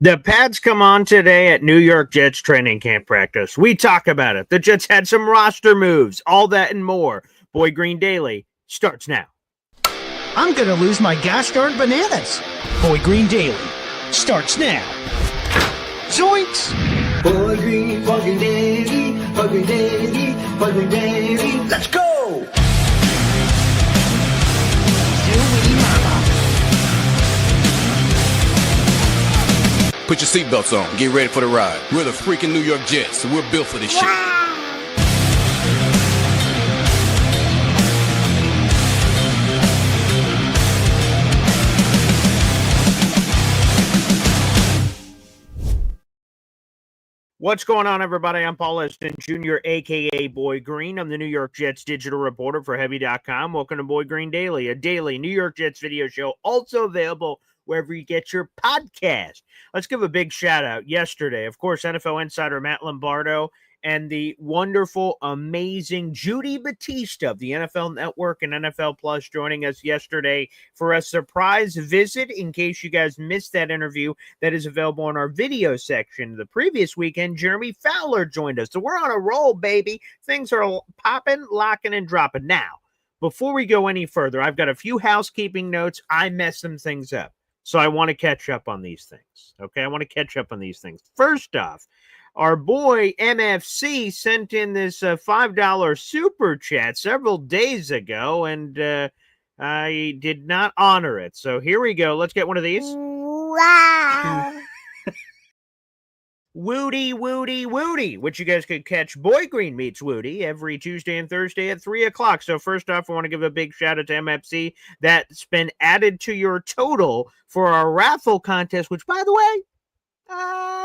The pads come on today at New York Jets training camp practice. We talk about it. The Jets had some roster moves, all that and more. Boy Green Daily starts now. I'm going to lose my gosh-darn bananas. Boy Green Daily starts now. Zoinks! Boy Green Daily, Boy Green Daily, Boy Green Daily. Let's go! Put your seatbelts on. Get ready for the ride. We're the freaking New York Jets, so we're built for this shit. What's going on, everybody? I'm Paul Eston Jr., a.k.a. Boy Green. I'm the New York Jets digital reporter for Heavy.com. Welcome to Boy Green Daily, a daily New York Jets video show, also available wherever you get your podcast. Let's give a big shout out yesterday. Of course, NFL insider Matt Lombardo and the wonderful, amazing Judy Batista of the NFL Network and NFL Plus joining us yesterday for a surprise visit. In case you guys missed that interview, that is available in our video section. The previous weekend, Jeremy Fowler joined us. So we're on a roll, baby. Things are popping, locking, and dropping. Now, before we go any further, I've got a few housekeeping notes. I messed some things up. So I want to catch up on these things. Okay, I want to catch up on these things. First off, our boy MFC sent in this $5 super chat several days ago, and I did not honor it. So here we go. Let's get one of these. Wow. Woody, which you guys could catch Boy Green Meets Woody every Tuesday and Thursday at 3 o'clock. So first off, I want to give a big shout out to MFC. That's been added to your total for our raffle contest, which, by the way,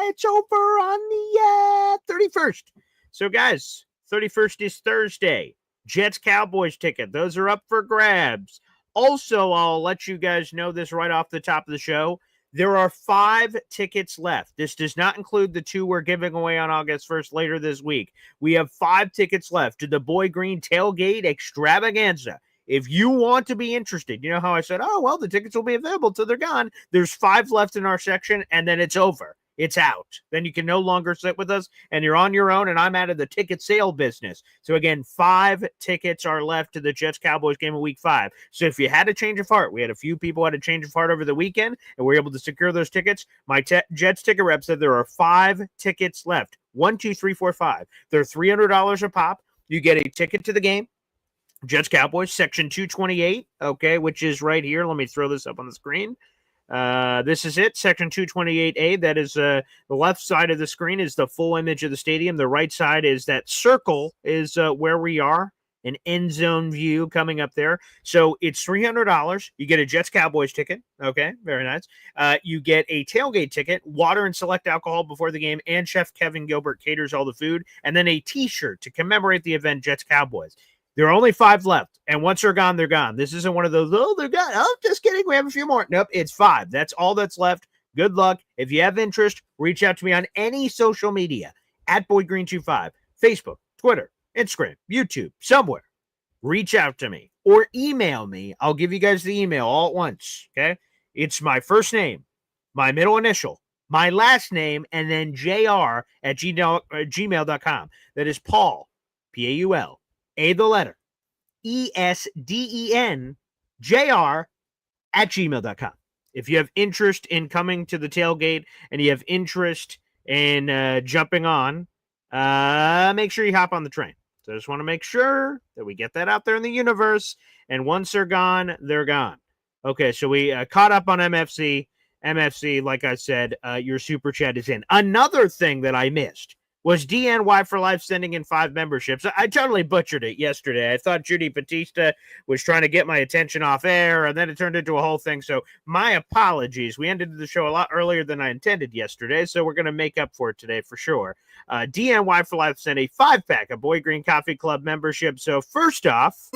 it's over on the 31st. So guys, 31st is Thursday. Jets Cowboys ticket. Those are up for grabs. Also, I'll let you guys know this right off the top of the show. There are 5 tickets left. This does not include the 2 we're giving away on August 1st later this week. We have 5 tickets left to the Boy Green Tailgate Extravaganza. If you want to be interested, you know how I said, oh, well, the tickets will be available till they're gone. There's 5 left in our section, and then it's over. It's out. Then you can no longer sit with us, and you're on your own, and I'm out of the ticket sale business. So, again, 5 tickets are left to the Jets-Cowboys game of Week 5. So, if you had a change of heart, we had a few people had a change of heart over the weekend, and we were able to secure those tickets. My Jets ticket rep said there are 5 tickets left. 1, 2, 3, 4, 5. They're $300 a pop. You get a ticket to the game. Jets-Cowboys, section 228, okay, which is right here. Let me throw this up on the screen. This is it, section 228A. That is the left side of the screen is the full image of the stadium. The right side is that circle is where we are, an end zone view coming up there. So it's $300. You get a Jets Cowboys ticket. Okay, very nice. You get a tailgate ticket, water and select alcohol before the game, and Chef Kevin Gilbert caters all the food, and then a T-shirt to commemorate the event Jets Cowboys. There are only 5 left, and once they're gone, they're gone. This isn't one of those, oh, they're gone. Oh, just kidding. We have a few more. Nope, it's 5. That's all that's left. Good luck. If you have interest, reach out to me on any social media, at BoyGreen25, Facebook, Twitter, Instagram, YouTube, somewhere. Reach out to me or email me. I'll give you guys the email all at once, okay? It's my first name, my middle initial, my last name, and then jr@gmail.com. That is Paul, Paul. The letter, ESDENJR@gmail.com. If you have interest in coming to the tailgate and you have interest in jumping on, make sure you hop on the train. So I just want to make sure that we get that out there in the universe. And once they're gone, they're gone. Okay, so we caught up on MFC. MFC, like I said, your super chat is in. Another thing that I missed was DNY for Life sending in 5 memberships. I totally butchered it yesterday. I thought Judy Batista was trying to get my attention off air, and then it turned into a whole thing. So my apologies. We ended the show a lot earlier than I intended yesterday, so we're going to make up for it today for sure. DNY for Life sent a 5-pack of Boy Green Coffee Club membership. So first off,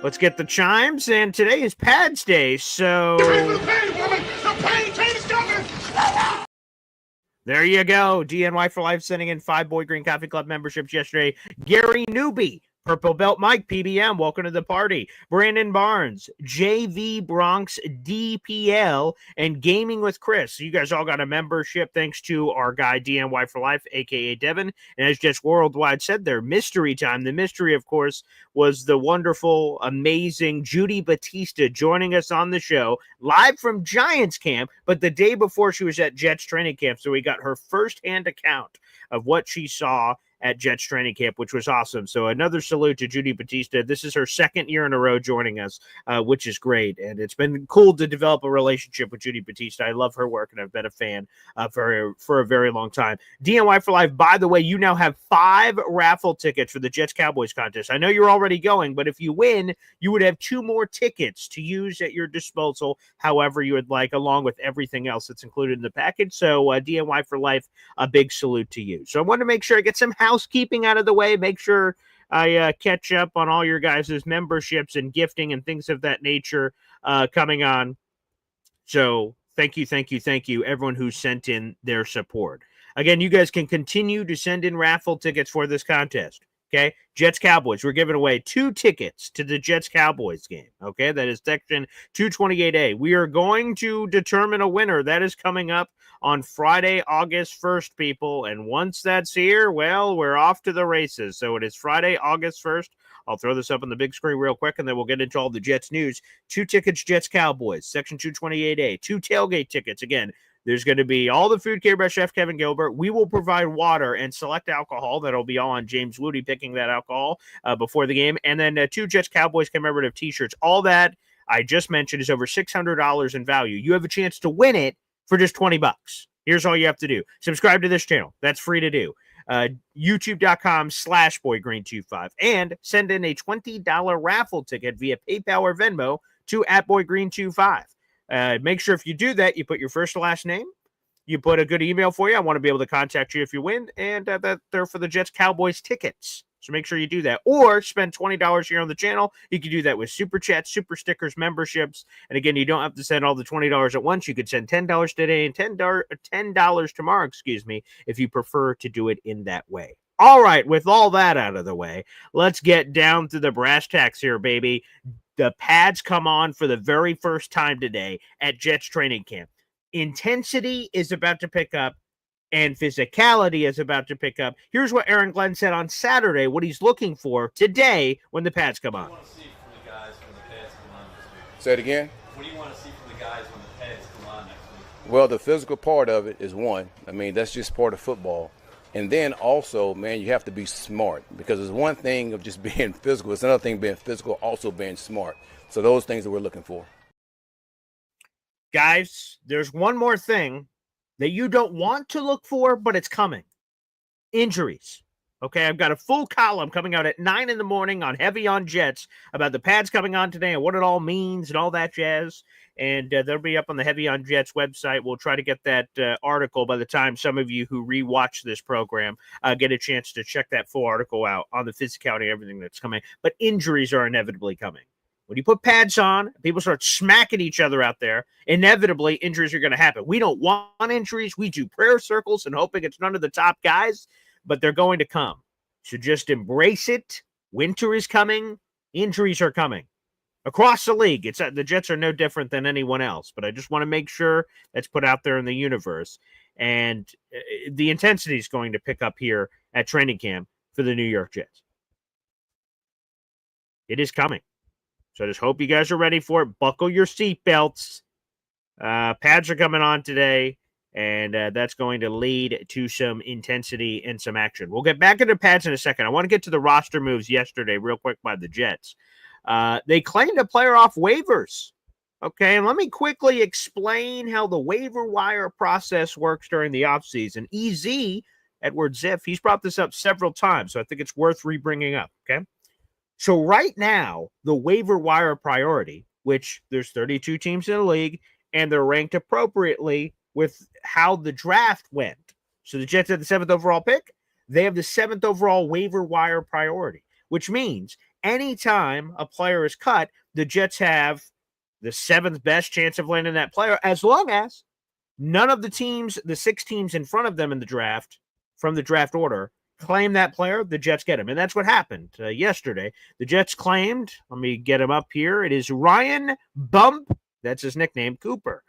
let's get the chimes, and today is Pads Day, so there you go. DNY for Life sending in 5 Boy Green Coffee Club memberships yesterday. Gary Newby, Purple Belt Mike, PBM, welcome to the party. Brandon Barnes, JV Bronx DPL, and Gaming with Chris. So you guys all got a membership thanks to our guy DNY for Life, a.k.a. Devin. And as Jets Worldwide said there, mystery time. The mystery, of course, was the wonderful, amazing Judy Batista joining us on the show live from Giants camp, but the day before she was at Jets training camp. So we got her firsthand account of what she saw at Jets training camp, which was awesome. So another salute to Judy Batista. This is her second year in a row joining us, which is great. And it's been cool to develop a relationship with Judy Batista. I love her work, and I've been a fan for a very long time. DNY for Life, by the way, you now have 5 raffle tickets for the Jets-Cowboys contest. I know you're already going, but if you win, you would have 2 more tickets to use at your disposal however you would like, along with everything else that's included in the package. So DNY for Life, a big salute to you. So I want to make sure I get some housekeeping out of the way, make sure I catch up on all your guys' memberships and gifting and things of that nature coming on. So thank you, everyone who sent in their support. Again, you guys can continue to send in raffle tickets for this contest. Okay, Jets-Cowboys. We're giving away 2 tickets to the Jets-Cowboys game. Okay, that is section 228A. We are going to determine a winner. That is coming up on Friday, August 1st, people. And once that's here, well, we're off to the races. So it is Friday, August 1st. I'll throw this up on the big screen real quick, and then we'll get into all the Jets news. 2 tickets, Jets-Cowboys, section 228A. 2 tailgate tickets. Again, there's going to be all the food catered by Chef Kevin Gilbert. We will provide water and select alcohol. That'll be all on James Woody picking that alcohol before the game. And then 2 Jets-Cowboys commemorative T-shirts. All that I just mentioned is over $600 in value. You have a chance to win it for just $20. Here's all you have to do. Subscribe to this channel. That's free to do. YouTube.com/BoyGreen25. And send in a $20 raffle ticket via PayPal or Venmo to @BoyGreen25. Make sure if you do that, you put your first and last name. You put a good email for you. I want to be able to contact you if you win. And that they're for the Jets-Cowboys tickets. So make sure you do that. Or spend $20 here on the channel. You can do that with Super Chats, Super Stickers, memberships. And again, you don't have to send all the $20 at once. You could send $10 today and $10 tomorrow, if you prefer to do it in that way. All right, with all that out of the way, let's get down to the brass tacks here, baby. The pads come on for the very first time today at Jets training camp. Intensity is about to pick up, and physicality is about to pick up. Here's what Aaron Glenn said on Saturday, what he's looking for today when the pads come on. What do you want to see from the guys when the pads come on this week? Say it again. What do you want to see from the guys when the pads come on next week? Well, the physical part of it is one. I mean, that's just part of football. And then also, man, you have to be smart, because there's one thing of just being physical. It's another thing being physical, also being smart. So those things that we're looking for. Guys, there's one more thing that you don't want to look for, but it's coming. Injuries. Okay, I've got a full column coming out at 9 in the morning on Heavy on Jets about the pads coming on today and what it all means and all that jazz. And they'll be up on the Heavy on Jets website. We'll try to get that article by the time some of you who rewatch this program get a chance to check that full article out on the physicality and everything that's coming. But injuries are inevitably coming. When you put pads on, people start smacking each other out there, inevitably injuries are going to happen. We don't want injuries. We do prayer circles and hoping it's none of the top guys, but they're going to come. So just embrace it. Winter is coming. Injuries are coming. Across the league, the Jets are no different than anyone else, but I just want to make sure that's put out there in the universe. And the intensity is going to pick up here at training camp for the New York Jets. It is coming. So I just hope you guys are ready for it. Buckle your seatbelts. Pads are coming on today, and that's going to lead to some intensity and some action. We'll get back into pads in a second. I want to get to the roster moves yesterday real quick by the Jets. They claimed a player off waivers. Okay, and let me quickly explain how the waiver wire process works during the offseason. EZ, Edward Ziff, he's brought this up several times, so I think it's worth re-bringing up, okay? So right now, the waiver wire priority, which there's 32 teams in the league, and they're ranked appropriately with how the draft went. So the Jets had the 7th overall pick. They have the 7th overall waiver wire priority, which means anytime a player is cut, the Jets have the 7th best chance of landing that player, as long as none of the teams, the 6 teams in front of them in the draft, from the draft order, claim that player, the Jets get him. And that's what happened yesterday. The Jets claimed, let me get him up here. It is Ryan Bump. That's his nickname, Cooper.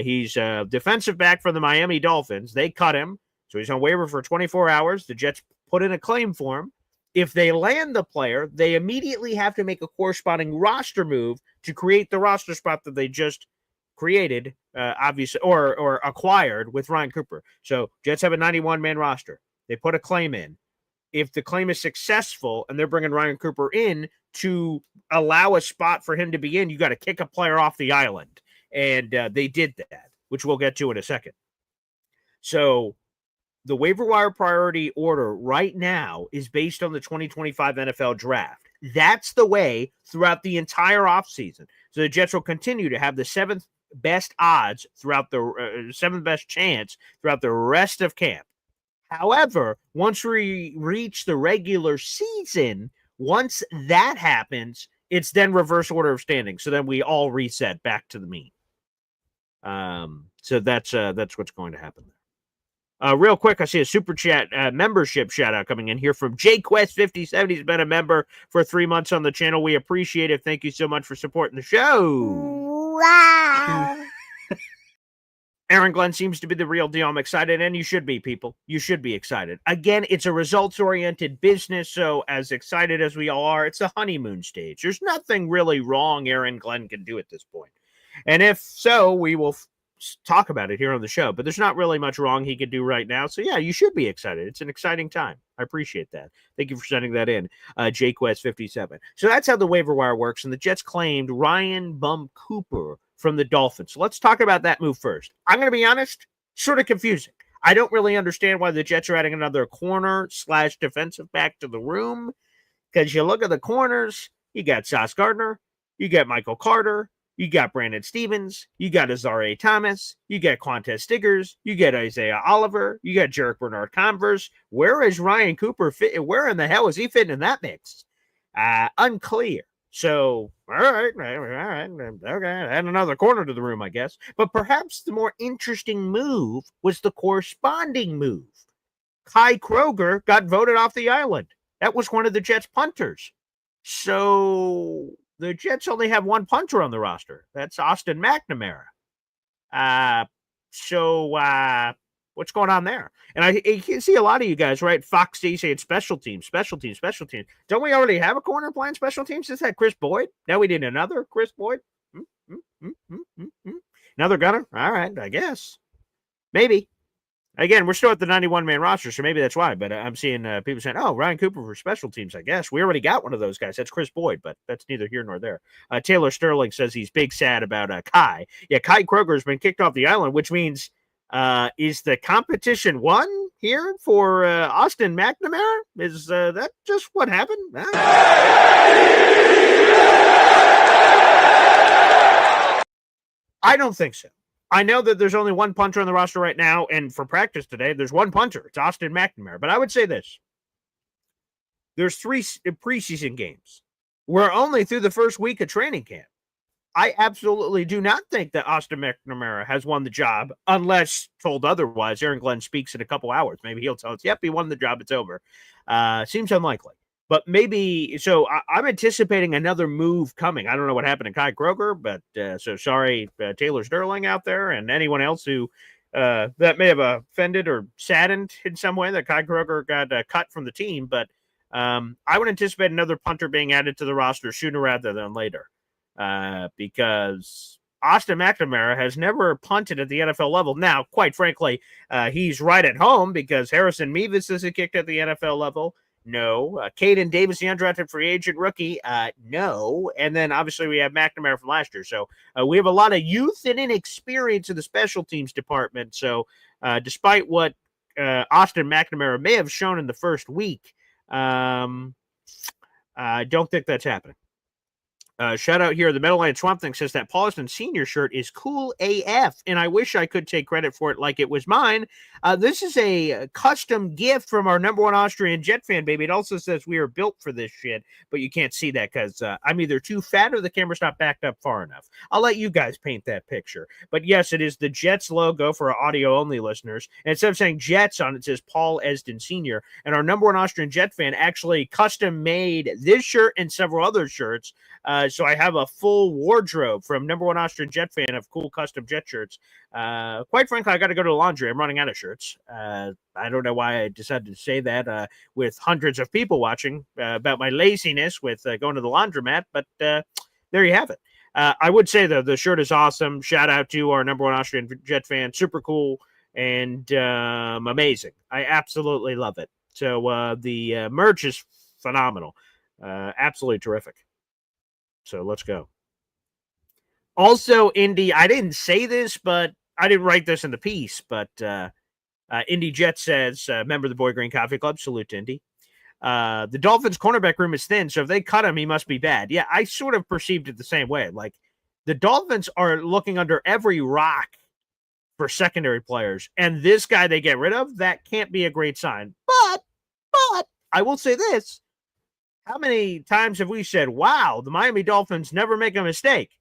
He's a defensive back for the Miami Dolphins. They cut him. So he's on waiver for 24 hours. The Jets put in a claim for him. If they land the player, they immediately have to make a corresponding roster move to create the roster spot that they just created, obviously, or acquired with Ryan Cooper. So Jets have a 91-man roster. They put a claim in. If the claim is successful and they're bringing Ryan Cooper in to allow a spot for him to be in, you got to kick a player off the island. And they did that, which we'll get to in a second. So the waiver wire priority order right now is based on the 2025 NFL draft. That's the way throughout the entire offseason. So the Jets will continue to have the seventh best odds throughout the seventh best chance throughout the rest of camp. However, once we reach the regular season, once that happens, it's then reverse order of standing. So then we all reset back to the mean. So that's what's going to happen there. Real quick, I see a super chat membership shout out coming in here from JQuest57. He's been a member for 3 months on the channel. We appreciate it. Thank you so much for supporting the show. Wow. Aaron Glenn seems to be the real deal. I'm excited, and you should be, people. You should be excited. Again, it's a results-oriented business, so as excited as we all are, it's a honeymoon stage. There's nothing really wrong Aaron Glenn can do at this point. And if so, we will talk about it here on the show. But there's not really much wrong he could do right now. So, yeah, you should be excited. It's an exciting time. I appreciate that. Thank you for sending that in, JQuest57. So that's how the waiver wire works. And the Jets claimed Ryan Bum Cooper from the Dolphins. So let's talk about that move first. I'm going to be honest, sort of confusing. I don't really understand why the Jets are adding another corner/defensive back to the room, because you look at the corners, you got Sauce Gardner, you got Michael Carter, you got Brandon Stevens, you got Azariah Thomas, you got Quantez Stiggers, you got Isaiah Oliver, you got Jarek Bernard Converse. Where is Ryan Cooper fit? Where in the hell is he fitting in that mix? Unclear. So, all right, okay, add another corner to the room, I guess. But perhaps the more interesting move was the corresponding move. Kai Kroger got voted off the island. That was one of the Jets' punters. So the Jets only have one punter on the roster. That's Austin McNamara. What's going on there? And I can see a lot of you guys, right? Fox D saying special teams. Don't we already have a corner playing special teams? Is that Chris Boyd? Now we need another Chris Boyd? Another gunner? All right, I guess. Maybe. Again, we're still at the 91-man roster, so maybe that's why. But I'm seeing people saying, oh, Ryan Cooper for special teams, I guess. We already got one of those guys. That's Chris Boyd, but that's neither here nor there. Taylor Sterling says he's big sad about Kai. Yeah, Kai Kroger has been kicked off the island, which means is the competition won here for Austin McNamara? Is that just what happened? I don't think so. I know that there's only one punter on the roster right now, and for practice today, there's one punter. It's Austin McNamara. But I would say this. There's 3 preseason games. We're only through the first week of training camp. I absolutely do not think that Austin McNamara has won the job, unless told otherwise. Aaron Glenn speaks in a couple hours. Maybe he'll tell us, yep, he won the job. It's over. Seems unlikely. But maybe, so I'm anticipating another move coming. I don't know what happened to Kai Kroger, but so sorry, Taylor Sterling out there and anyone else who that may have offended or saddened in some way that Kai Kroger got cut from the team. But I would anticipate another punter being added to the roster sooner rather than later because Austin McNamara has never punted at the NFL level. Now, quite frankly, he's right at home because Harrison Mevis isn't kicked at the NFL level. No. Caden Davis, the undrafted free agent rookie, no. And then obviously we have McNamara from last year. So we have a lot of youth and inexperience in the special teams department. So despite what Austin McNamara may have shown in the first week, I don't think that's happening. Shout out here. The Meadowland Swamp Thing says that Paulson Senior shirt is cool AF, and I wish I could take credit for it like it was mine. This is a custom gift from our number one Austrian Jet fan, baby. It also says we are built for this shit, but you can't see that because I'm either too fat or the camera's not backed up far enough. I'll let you guys paint that picture. But yes, it is the Jets logo for our audio-only listeners. And instead of saying Jets on it, says Paul Esden Sr. And our number one Austrian Jet fan actually custom made this shirt and several other shirts. So I have a full wardrobe from number one Austrian Jet fan of cool custom Jet shirts. Quite frankly, I got to go to the laundry. I'm running out of shirts. I don't know why I decided to say that with hundreds of people watching about my laziness with going to the laundromat, but there you have it. I would say, though, the shirt is awesome. Shout out to our number one Austrian Jet fan. Super cool and amazing. I absolutely love it. So the merch is phenomenal. Absolutely terrific. So let's go. Also, Indy, I didn't say this, but I didn't write this in the piece, but Indy Jet says, member of the Boy Green Coffee Club, salute to Indy. The Dolphins cornerback room is thin, so if they cut him, he must be bad. Yeah, I sort of perceived it the same way. Like, the Dolphins are looking under every rock for secondary players, and this guy they get rid of, that can't be a great sign. But I will say this. How many times have we said, wow, the Miami Dolphins never make a mistake?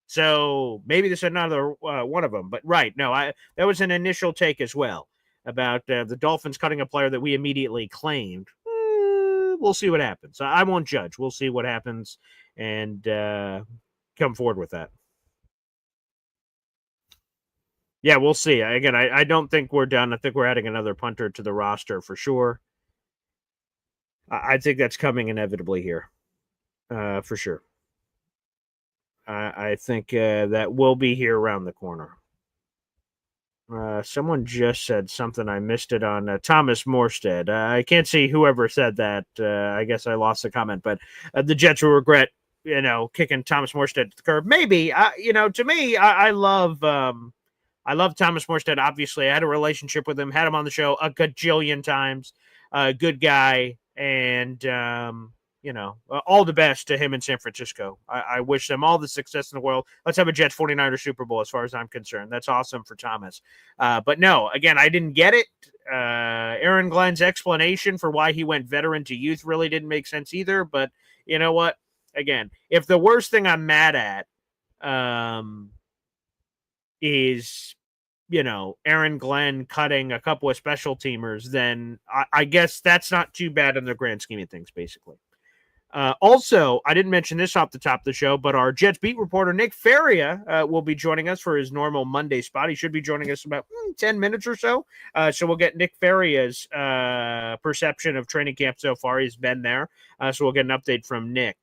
So maybe this is another one of them. But right, no, that was an initial take as well about the Dolphins cutting a player that we immediately claimed. We'll see what happens. I won't judge. We'll see what happens and come forward with that. Yeah, we'll see. Again, I don't think we're done. I think we're adding another punter to the roster for sure. I think that's coming inevitably here, for sure. I think that will be here around the corner. Someone just said something. I missed it on Thomas Morstead. I can't see whoever said that. I guess I lost the comment, but the Jets will regret, kicking Thomas Morstead to the curb. Maybe, to me, I love Thomas Morstead. Obviously, I had a relationship with him, had him on the show a gajillion times. Good guy. And, all the best to him in San Francisco. I wish them all the success in the world. Let's have a Jets 49ers Super Bowl as far as I'm concerned. That's awesome for Thomas. But no, again, I didn't get it. Aaron Glenn's explanation for why he went veteran to youth really didn't make sense either. But you know what? Again, if the worst thing I'm mad at is Aaron Glenn cutting a couple of special teamers, then I guess that's not too bad in the grand scheme of things, basically. Also, I didn't mention this off the top of the show, but our Jets beat reporter Nick Faria will be joining us for his normal Monday spot. He should be joining us about 10 minutes or so. So we'll get Nick Faria's perception of training camp so far. He's been there. So we'll get an update from Nick.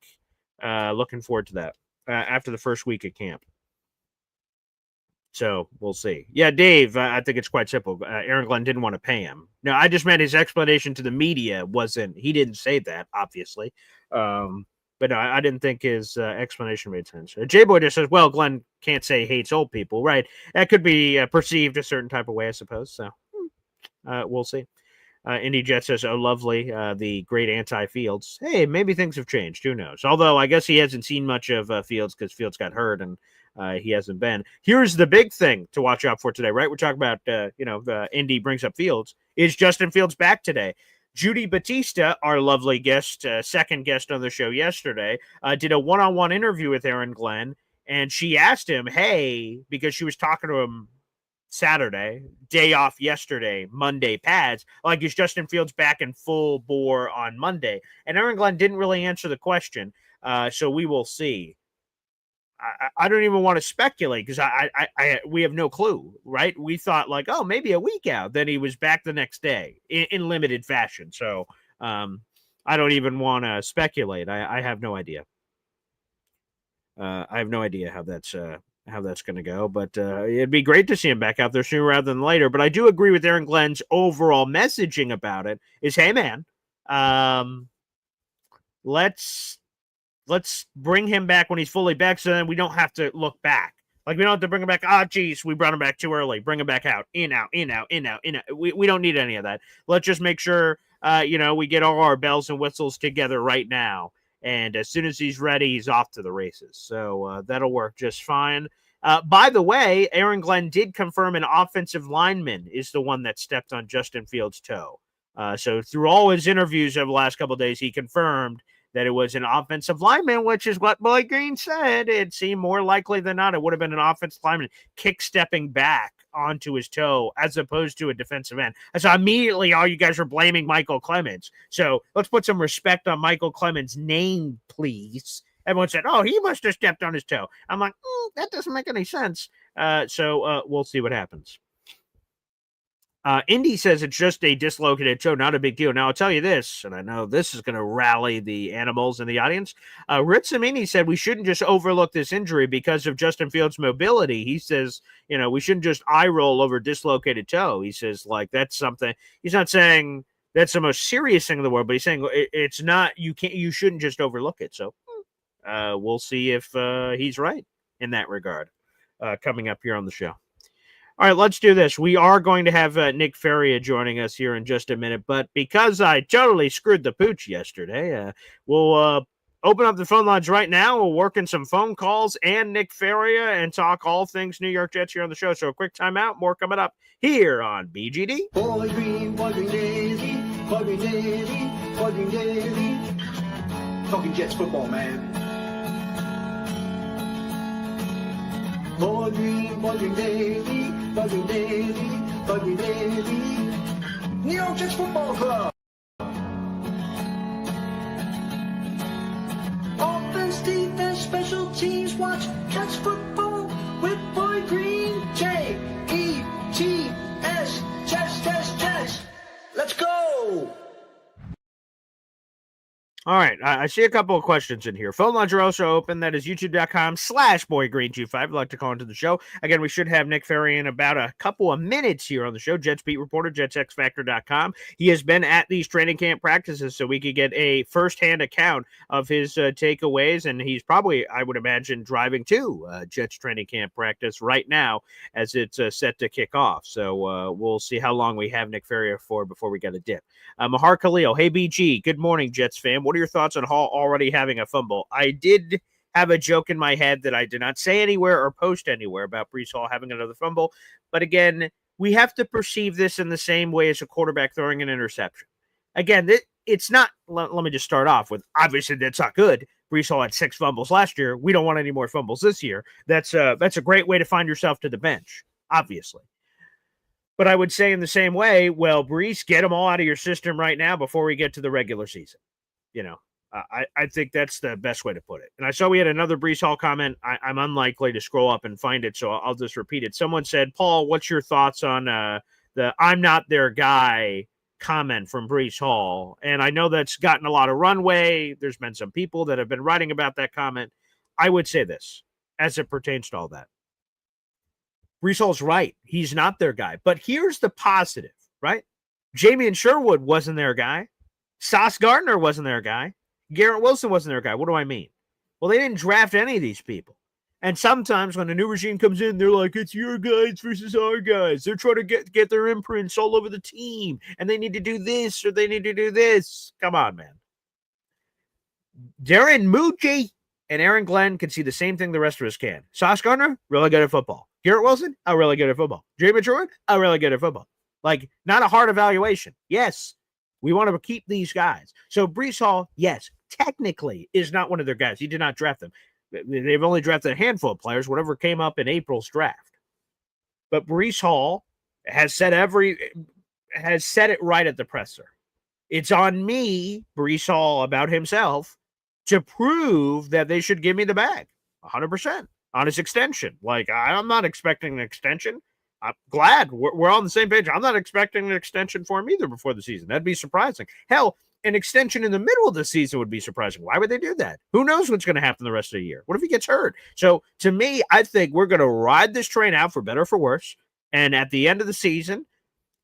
Looking forward to that after the first week of camp. So we'll see. Yeah, Dave, I think it's quite simple. Aaron Glenn didn't want to pay him. No, I just meant his explanation to the media he didn't say that, obviously. But no, I didn't think his explanation made sense. J-Boy just says, well, Glenn can't say he hates old people, right? That could be perceived a certain type of way, I suppose. So we'll see. Indy Jet says, oh, lovely, the great anti-Fields. Hey, maybe things have changed. Who knows? Although I guess he hasn't seen much of Fields because Fields got hurt and he hasn't been. Here's the big thing to watch out for today, right? We're talking about, Indy brings up Fields. Is Justin Fields back today? Judy Batista, our lovely guest, second guest on the show yesterday, did a one-on-one interview with Aaron Glenn, and she asked him, hey, because she was talking to him Saturday, day off yesterday, Monday pads, like, is Justin Fields back in full bore on Monday? And Aaron Glenn didn't really answer the question, so we will see. I don't even want to speculate because we have no clue, right? We thought like, oh, maybe a week out. Then he was back the next day in limited fashion. So I don't even want to speculate. I have no idea. I have no idea how that's going to go. But it'd be great to see him back out there sooner rather than later. But I do agree with Aaron Glenn's overall messaging about it. Is, hey man, let's bring him back when he's fully back so then we don't have to look back. Like, we don't have to bring him back. Geez, we brought him back too early. Bring him back out. In, out. We don't need any of that. Let's just make sure, we get all our bells and whistles together right now And as soon as he's ready, he's off to the races. So that'll work just fine. By the way, Aaron Glenn did confirm an offensive lineman is the one that stepped on Justin Fields' toe. So through all his interviews over the last couple of days, he confirmed that it was an offensive lineman, which is what Boy Green said. It seemed more likely than not it would have been an offensive lineman kick-stepping back onto his toe as opposed to a defensive end. And so immediately all you guys are blaming Michael Clemens. So let's put some respect on Michael Clemens' name, please. Everyone said, oh, he must have stepped on his toe. I'm like, that doesn't make any sense. So we'll see what happens. Indy says it's just a dislocated toe, not a big deal. Now, I'll tell you this, and I know this is going to rally the animals in the audience. Ritsamini said we shouldn't just overlook this injury because of Justin Fields' mobility. He says, we shouldn't just eye roll over dislocated toe. He says, that's something. He's not saying that's the most serious thing in the world, but he's saying it's not, you shouldn't just overlook it. So we'll see if he's right in that regard coming up here on the show. All right, let's do this. We are going to have Nick Ferria joining us here in just a minute, but because I totally screwed the pooch yesterday, we'll open up the phone lines right now. We'll work in some phone calls and Nick Ferria and talk all things New York Jets here on the show. So a quick timeout, more coming up here on BGD. Boy Green daily, Boy Green daily. Talking Jets football, man. Boy Green daily, Boy Green daily, Boy Green daily. New York Jets Football Club. Offense, defense, special teams. Watch Jets football with Boy Green. J-E-T-S. Jets. Let's go. All right, I see a couple of questions in here. Phone lines are also open. That is youtube.com/boygreen25. If you'd like to call into the show. Again, we should have Nick Ferria in about a couple of minutes here on the show. Jets beat reporter, JetsXFactor.com. He has been at these training camp practices, so we could get a firsthand account of his takeaways, and he's probably, I would imagine, driving to Jets training camp practice right now as it's set to kick off. So we'll see how long we have Nick Ferria for before we get a dip. Mahar Khalil, hey, BG, good morning, Jets fan. What are your thoughts on Hall already having a fumble? I did have a joke in my head that I did not say anywhere or post anywhere about Bree Hall having another fumble. But again, we have to perceive this in the same way as a quarterback throwing an interception. Again, it's not, let me just start off with, obviously that's not good. Bree Hall had 6 fumbles last year. We don't want any more fumbles this year. That's a great way to find yourself to the bench, obviously. But I would say in the same way, well, Brees, get them all out of your system right now before we get to the regular season. I think that's the best way to put it. And I saw we had another Bree Hall comment. I'm unlikely to scroll up and find it, so I'll just repeat it. Someone said, Paul, what's your thoughts on the I'm not their guy comment from Bree Hall? And I know that's gotten a lot of runway. There's been some people that have been writing about that comment. I would say this, as it pertains to all that. Bree Hall's right. He's not their guy. But here's the positive, right? Jamie Sherwood wasn't their guy. Sauce Gardner wasn't their guy. Garrett Wilson wasn't their guy. What do I mean? Well, they didn't draft any of these people. And sometimes when a new regime comes in, they're like, it's your guys versus our guys. They're trying to get their imprints all over the team. And they need to do this or they need to do this. Come on, man. Darren Moochie and Aaron Glenn can see the same thing the rest of us can. Sauce Gardner, really good at football. Garrett Wilson, really good at football. Jamie Sherwood, really good at football. Like, not a hard evaluation. Yes, we want to keep these guys. So Bree Hall, yes, technically is not one of their guys. He did not draft them. They've only drafted a handful of players, whatever came up in April's draft. But Bree Hall has said it right at the presser. It's on me, Bree Hall, about himself, to prove that they should give me the bag 100% on his extension. Like, I'm not expecting an extension. I'm glad we're on the same page. I'm not expecting an extension for him either before the season. That'd be surprising. Hell, an extension in the middle of the season would be surprising. Why would they do that? Who knows what's going to happen the rest of the year? What if he gets hurt? So to me, I think we're going to ride this train out for better or for worse. And at the end of the season,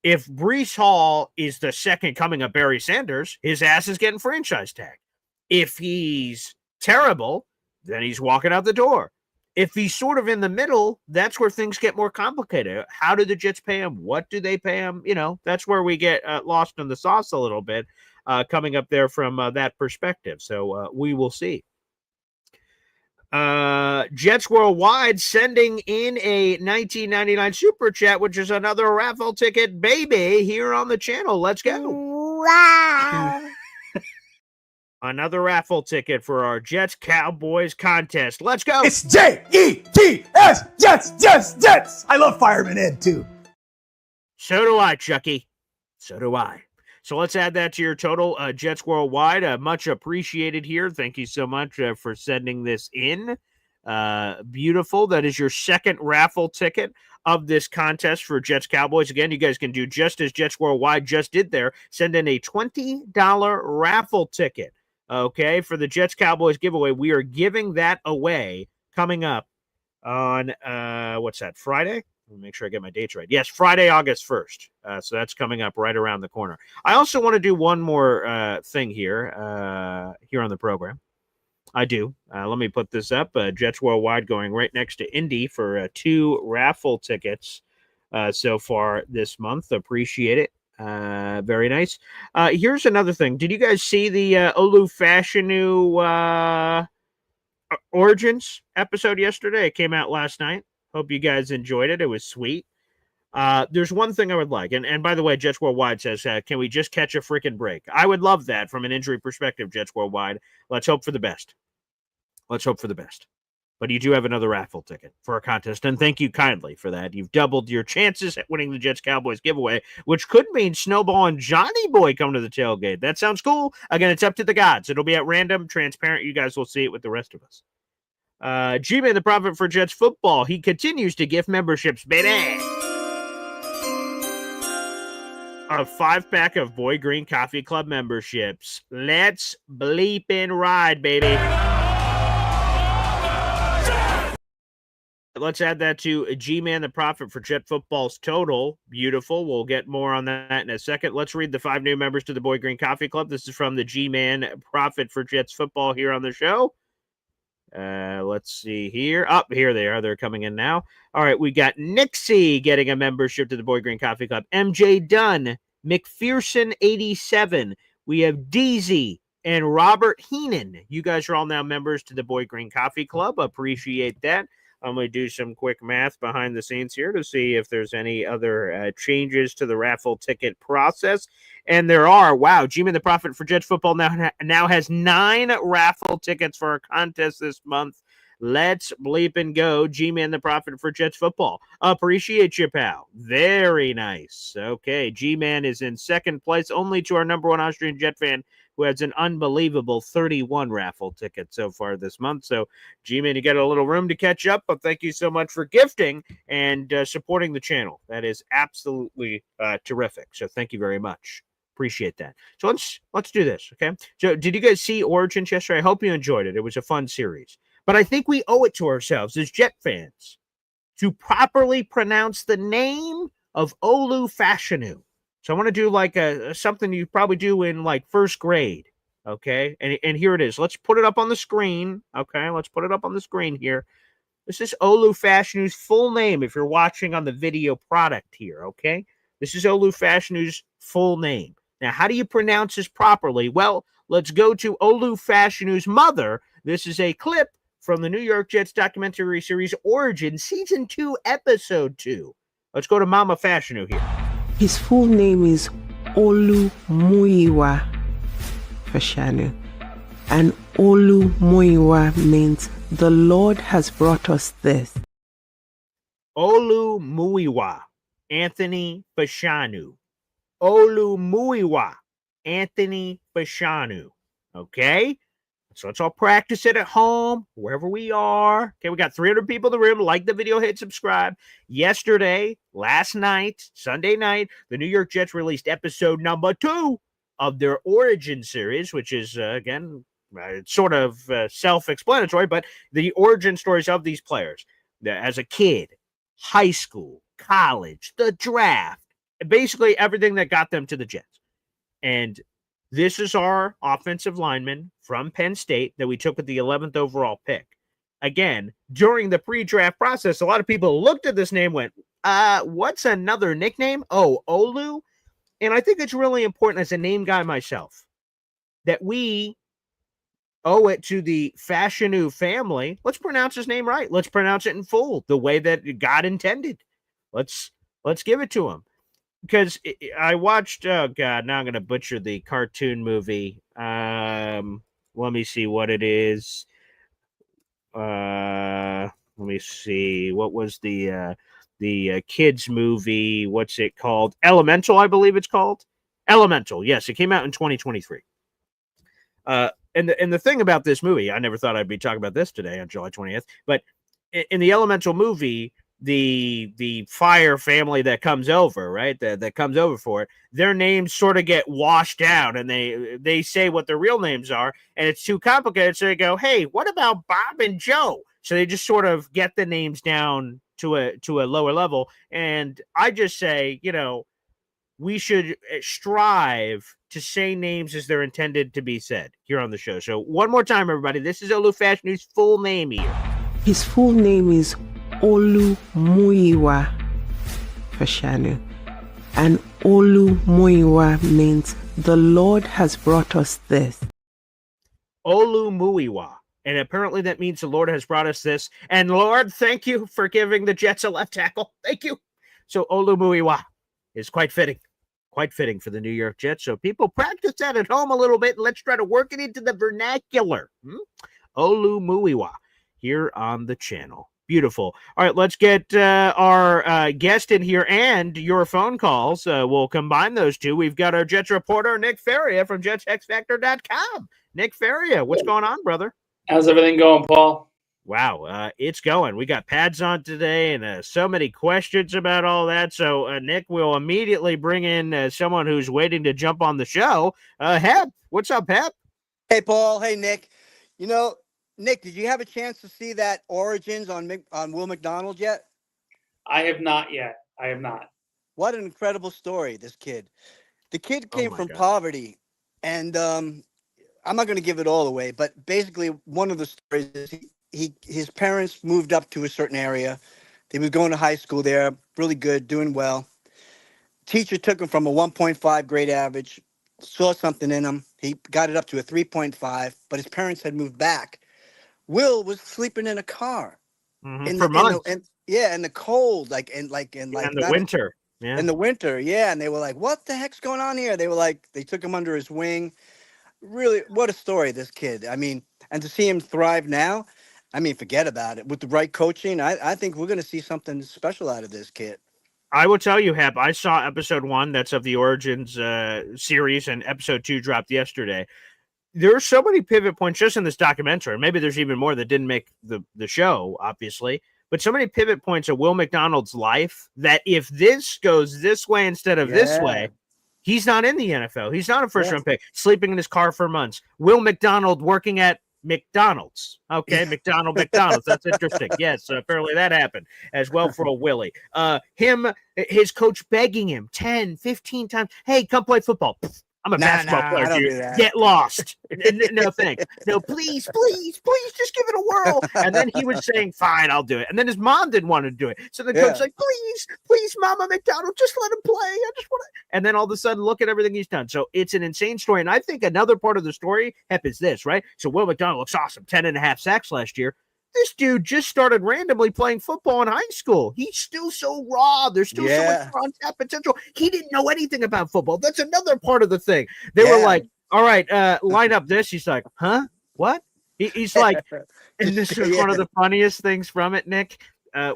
if Bree Hall is the second coming of Barry Sanders, his ass is getting franchise tag. If he's terrible, then he's walking out the door. If he's sort of in the middle, that's where things get more complicated. How do the Jets pay him? What do they pay him? That's where we get lost in the sauce a little bit. coming up there from that perspective. So we will see. Jets Worldwide sending in a 1999 super chat, which is another raffle ticket, baby, here on the channel. Let's go. Wow. Another raffle ticket for our Jets Cowboys contest. Let's go. It's Jets, Jets. I love Fireman Ed too. So do I, Chucky. So do I. So let's add that to your total. Jets Worldwide, much appreciated here. Thank you so much for sending this in. Beautiful. That is your second raffle ticket of this contest for Jets Cowboys. Again, you guys can do just as Jets Worldwide just did there. Send in a $20 raffle ticket. Okay, for the Jets Cowboys giveaway. We are giving that away coming up on, what's that, Friday? Let me make sure I get my dates right. Yes, Friday, August 1st. So that's coming up right around the corner. I also want to do one more thing here on the program. I do. Let me put this up. Jets Worldwide going right next to Indy for 2 raffle tickets so far this month. Appreciate it. Very nice. Here's another thing. Did you guys see the Olu Fashanu Origins episode yesterday? It came out last night. Hope you guys enjoyed it. It was sweet. There's one thing I would like, and by the way, Jets Worldwide says, can we just catch a freaking break? I would love that from an injury perspective, Jets Worldwide. Let's hope for the best. Let's hope for the best. But you do have another raffle ticket for a contest, and thank you kindly for that. You've doubled your chances at winning the Jets Cowboys giveaway, which could mean Snowball and Johnny Boy come to the tailgate. That sounds cool. Again, it's up to the gods. It'll be at random, transparent. You guys will see it with the rest of us. G-Man, the prophet for Jets football, he continues to gift memberships, baby. A 5-pack of Boy Green Coffee Club memberships. Let's bleepin' ride, baby. Let's add that to G-Man, the prophet for Jet football's total. Beautiful. We'll get more on that in a second. Let's read the 5 new members to the Boy Green Coffee Club. This is from the G-Man, prophet for Jets football here on the show. Let's see here. Here they are. They're coming in now. All right, we got Nixie getting a membership to the Boy Green Coffee Club. MJ Dunn, McPherson 87. We have Deezy and Robert Heenan. You guys are all now members to the Boy Green Coffee Club. Appreciate that. I'm going to do some quick math behind the scenes here to see if there's any other changes to the raffle ticket process. And there are. Wow, G-Man the Prophet for Jets football now has 9 raffle tickets for our contest this month. Let's bleep and go. G-Man the Prophet for Jets football. Appreciate you, pal. Very nice. Okay, G-Man is in second place, only to our number 1 Austrian Jet fan, who has an unbelievable 31 raffle tickets so far this month. So, G-Man, you got a little room to catch up, but thank you so much for gifting and supporting the channel. That is absolutely terrific. So, thank you very much. Appreciate that. So, let's do this, okay? So, did you guys see Origins yesterday? I hope you enjoyed it. It was a fun series. But I think we owe it to ourselves as Jet fans to properly pronounce the name of Olu Fashanu. So I want to do like something you probably do in like first grade, okay? And here it is. Let's put it up on the screen, okay? Let's put it up on the screen here. This is Olu Fashanu's full name if you're watching on the video product here, okay? This is Olu Fashanu's full name. Now, how do you pronounce this properly? Well, let's go to Olu Fashanu's mother. This is a clip from the New York Jets documentary series Origin, Season 2, Episode 2. Let's go to Mama Fashanu here. His full name is Olumuyiwa Fashanu. And Olumuyiwa means the Lord has brought us this. Olumuyiwa Anthony Fashanu. Olumuyiwa Anthony Fashanu. Okay? So let's all practice it at home, wherever we are. Okay, we got 300 people in the room. Like the video, hit subscribe. Yesterday, last night, Sunday night, the New York Jets released episode number 2 of their Origin series, which is, again, it's sort of self-explanatory, but the origin stories of these players. As a kid, high school, college, the draft, basically everything that got them to the Jets. And this is our offensive lineman from Penn State that we took with the 11th overall pick. Again, during the pre-draft process, a lot of people looked at this name and went, what's another nickname? Oh, Olu? And I think it's really important as a name guy myself. that we owe it to the Fashanu family. Let's pronounce his name right. Let's pronounce it in full, the way that God intended. Let's give it to him. Because I watched, oh God, now I'm going to butcher the cartoon movie. Let me see what it is. Let me see. What was the kids movie? What's it called? Elemental, I believe it's called. Elemental. Yes, it came out in 2023. And the thing about this movie, I never thought I'd be talking about this today on July 20th, but in the Elemental movie, the fire family that comes over, right? That comes over for it, their names sort of get washed out, and they say what their real names are, and it's too complicated. So they go, "Hey, what about Bob and Joe?" So they just sort of get the names down to a lower level. And I just say, we should strive to say names as they're intended to be said here on the show. So one more time, everybody, this is Olu Fashanu's full name here. His full name is Olumuyiwa Fashanu. And Olumuyiwa means the Lord has brought us this. Olumuyiwa. And apparently that means the Lord has brought us this. And Lord, thank you for giving the Jets a left tackle. Thank you. So Olumuyiwa is quite fitting. Quite fitting for the New York Jets. So people practice that at home a little bit, and let's try to work it into the vernacular. Olumuyiwa here on the channel. Beautiful. All right, let's get our guest in here and your phone calls. We'll combine those two. We've got our Jets reporter, Nick Faria from JetsXFactor.com. Nick Faria, what's going on, brother? How's everything going, Paul? Wow, it's going. We got pads on today and so many questions about all that. So, Nick, will immediately bring in someone who's waiting to jump on the show. Hep, what's up, Hep? Hey, Paul. Hey, Nick. Nick, did you have a chance to see that Origins on Will McDonald yet? I have not yet. I have not. What an incredible story, this kid. The kid came from God. poverty, and I'm not going to give it all away, but basically one of the stories is his parents moved up to a certain area. He was going to high school there, really good, doing well. Teacher took him from a 1.5 grade average, saw something in him. He got it up to a 3.5, but his parents had moved back. Will was sleeping in a car for months. In the cold, in the winter. Yeah. In the winter, yeah. And they were like, "What the heck's going on here?" They were like, they took him under his wing. Really, what a story, this kid. I mean, and to see him thrive now, I mean, forget about it. With the right coaching, I think we're going to see something special out of this kid. I will tell you, Hep, I saw episode 1, that's of the Origins series, and episode 2 dropped yesterday. There are so many pivot points just in this documentary. Maybe there's even more that didn't make the show, obviously, but so many pivot points of Will McDonald's life that if this goes this way instead of this way, he's not in the NFL. He's not a first-round pick, sleeping in his car for months. Will McDonald working at McDonald's. Okay, McDonald's. That's interesting. Yes, apparently that happened as well for old Willie. His coach begging him 10, 15 times, "Hey, come play football." I'm a basketball player, dude. Get lost. No, thanks. No, please, just give it a whirl. And then he was saying, "Fine, I'll do it." And then his mom didn't want to do it. So the coach's like, please, Mama McDonald, just let him play. I just want to. And then all of a sudden, look at everything he's done. So it's an insane story. And I think another part of the story, Hep, is this, right? So Will McDonald looks awesome. 10.5 sacks last year. This dude just started randomly playing football in high school. He's still so raw. There's still so much untapped potential. He didn't know anything about football. That's another part of the thing. They were like, "All right, line up this." He's like, "Huh? What?" He's like, and this is one of the funniest things from it, Nick.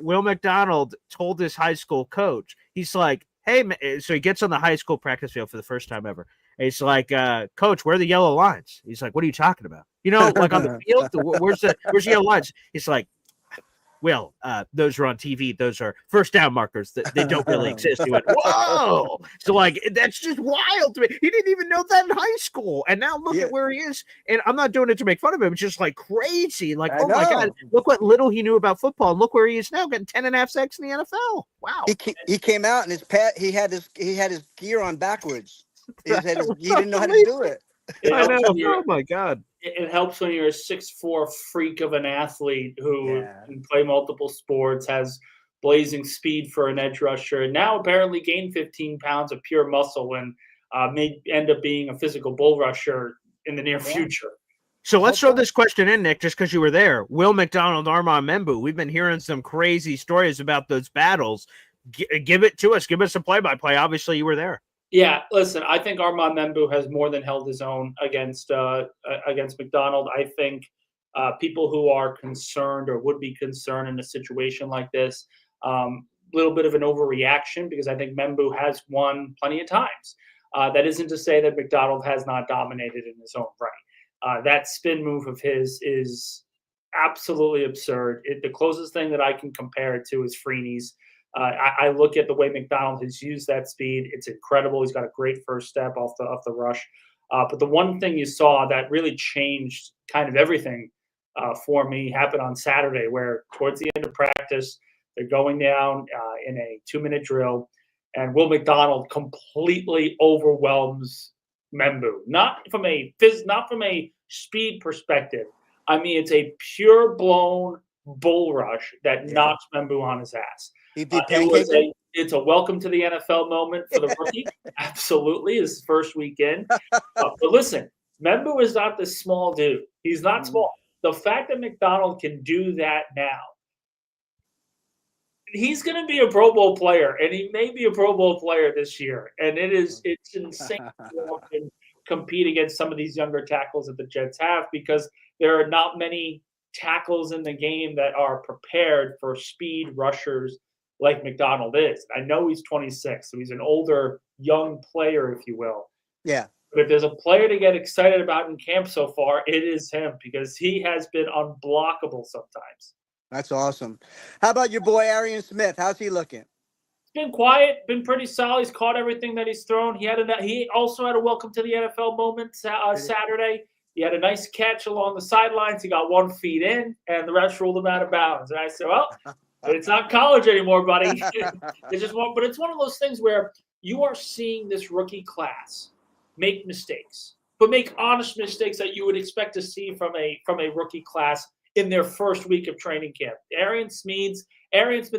Will McDonald told his high school coach, he's like, "Hey," so he gets on the high school practice field for the first time ever. And he's like, "Coach, where are the yellow lines?" He's like, "What are you talking about? Like on the field, where's the yellow lines?" He's like, "Will, those are on TV. Those are first down markers. They don't really exist." He went, "Whoa!" So that's just wild to me. He didn't even know that in high school, and now look at where he is. And I'm not doing it to make fun of him. It's just crazy. My God, look what little he knew about football. And look where he is now, getting 10.5 sacks in the NFL. Wow. He came out and he had his gear on backwards. He didn't know how to do it. I know. Oh my God. It helps when you're a 6'4" freak of an athlete who can play multiple sports, has blazing speed for an edge rusher, and now apparently gained 15 pounds of pure muscle and may end up being a physical bull rusher in the near future. So let's throw this question in, Nick, just because you were there. Will McDonald, Armand Membu. We've been hearing some crazy stories about those battles. Give it to us. Give us a play-by-play. Obviously, you were there. Yeah, listen, I think Armand Membu has more than held his own against McDonald. I think people who are concerned or would be concerned in a situation like this, little bit of an overreaction because I think Membu has won plenty of times. That isn't to say that McDonald has not dominated in his own right. That spin move of his is absolutely absurd. The closest thing that I can compare it to is Freeney's. I look at the way McDonald has used that speed. It's incredible. He's got a great first step off the rush. But the one thing you saw that really changed kind of everything for me happened on Saturday, where towards the end of practice, they're going down in a 2-minute drill, and Will McDonald completely overwhelms Membu. Not from a speed perspective. I mean, it's a pure blown bull rush that knocks Membu on his ass. It's a welcome to the NFL moment for the rookie. Absolutely, his first weekend. But listen, Membu is not this small dude. He's not small. The fact that McDonald can do that now, he's going to be a Pro Bowl player, and he may be a Pro Bowl player this year. And it's insane to compete against some of these younger tackles that the Jets have, because there are not many tackles in the game that are prepared for speed rushers like McDonald is. I know he's 26, so he's an older, young player, if you will. Yeah. But if there's a player to get excited about in camp so far, it is him, because he has been unblockable sometimes. That's awesome. How about your boy Arian Smith? How's he looking? Been quiet, been pretty solid. He's caught everything that he's thrown. He also had a welcome to the NFL moment Saturday. He had a nice catch along the sidelines. He got 1 feet in, and the refs ruled him out of bounds. And I said, well, it's not college anymore, buddy. But it's one of those things where you are seeing this rookie class make mistakes, but make honest mistakes that you would expect to see from a rookie class in their first week of training camp. Arian Smith's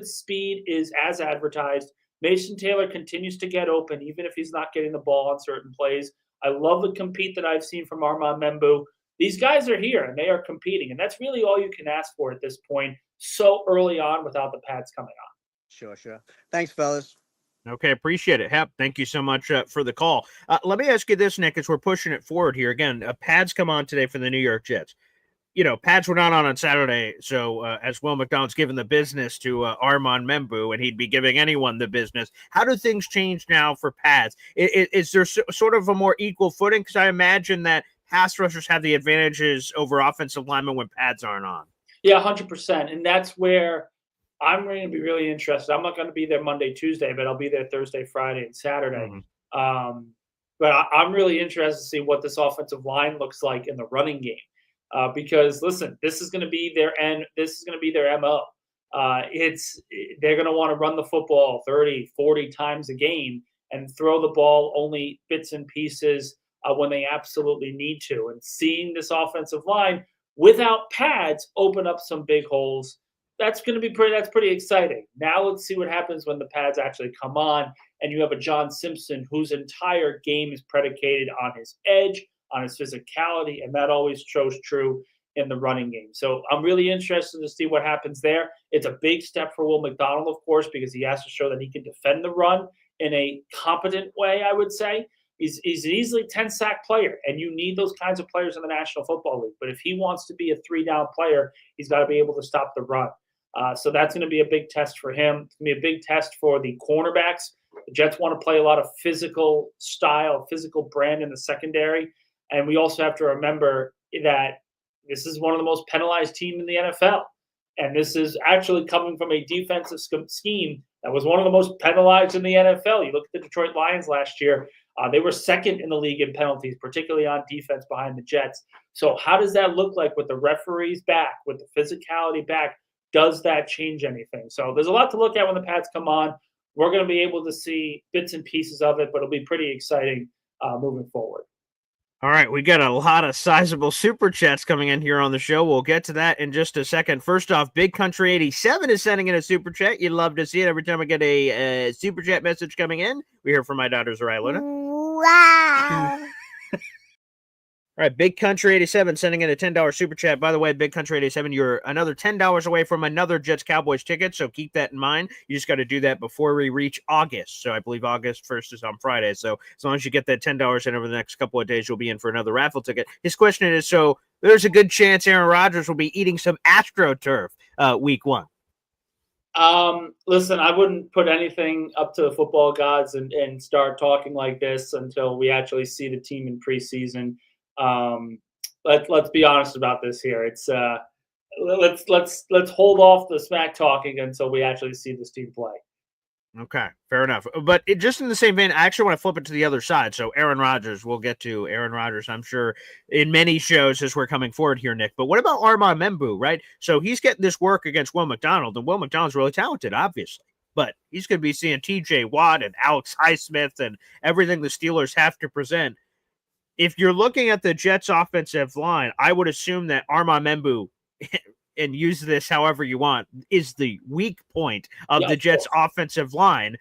speed is as advertised. Mason Taylor continues to get open, even if he's not getting the ball on certain plays. I love the compete that I've seen from Armand Membu. These guys are here, and they are competing, and that's really all you can ask for at this point, so early on without the pads coming on. Sure. Thanks, fellas. Okay, appreciate it. Hep, thank you so much for the call. Let me ask you this, Nick, as we're pushing it forward here. Again, pads come on today for the New York Jets. Pads were not on Saturday, so as Will McDonald's given the business to Armand Membu, and he'd be giving anyone the business, how do things change now for pads? Is there sort of a more equal footing? Because I imagine that pass rushers have the advantages over offensive linemen when pads aren't on. Yeah, 100%. And that's where I'm going to be really interested. I'm not going to be there Monday, Tuesday, but I'll be there Thursday, Friday, and Saturday. Mm-hmm. But I'm really interested to see what this offensive line looks like in the running game. Because listen, this is going to be their end. This is going to be their MO. They're going to want to run the football 30, 40 times a game and throw the ball only bits and pieces when they absolutely need to. And seeing this offensive line without pads open up some big holes, that's pretty exciting. Now let's see what happens when the pads actually come on, and you have a John Simpson whose entire game is predicated on his edge, on his physicality, and that always shows true in the running game. So I'm really interested to see what happens there. It's a big step for Will McDonald, of course, because he has to show that he can defend the run in a competent way, I would say. He's an easily 10-sack player, and you need those kinds of players in the National Football League. But if he wants to be a 3-down player, he's got to be able to stop the run. So that's going to be a big test for him. It's going to be a big test for the cornerbacks. The Jets want to play a lot of physical style, physical brand in the secondary. And we also have to remember that this is one of the most penalized teams in the NFL. And this is actually coming from a defensive scheme that was one of the most penalized in the NFL. You look at the Detroit Lions last year. They were second in the league in penalties, particularly on defense behind the Jets. So how does that look like with the referees back, with the physicality back? Does that change anything? So there's a lot to look at when the pads come on. We're going to be able to see bits and pieces of it, but it'll be pretty exciting moving forward. All right, we got a lot of sizable super chats coming in here on the show. We'll get to that in just a second. First off, Big Country 87 is sending in a super chat. You'd love to see it every time I get a super chat message coming in. We hear from my daughter, Zariah Luna. Wow. All right, Big Country 87 sending in a $10 super chat. By the way, Big Country 87, you're another $10 away from another Jets Cowboys ticket, so keep that in mind. You just got to do that before we reach August. So I believe August 1st is on Friday. So as long as you get that $10 in over the next couple of days, you'll be in for another raffle ticket. His question is, so there's a good chance Aaron Rodgers will be eating some AstroTurf week 1. Listen, I wouldn't put anything up to the football gods and start talking like this until we actually see the team in preseason. Let's be honest about this here. It's let's hold off the smack talking until we actually see this team play. Okay, fair enough. But just in the same vein, I actually want to flip it to the other side. So Aaron Rodgers, we'll get to Aaron Rodgers, I'm sure, in many shows as we're coming forward here, Nick. But what about Armand Membu, right? So he's getting this work against Will McDonald, and Will McDonald's really talented, obviously. But he's going to be seeing T.J. Watt and Alex Highsmith and everything the Steelers have to present. If you're looking at the Jets' offensive line, I would assume that Armand Membu, and use this however you want, is the weak point of the Jets' offensive line,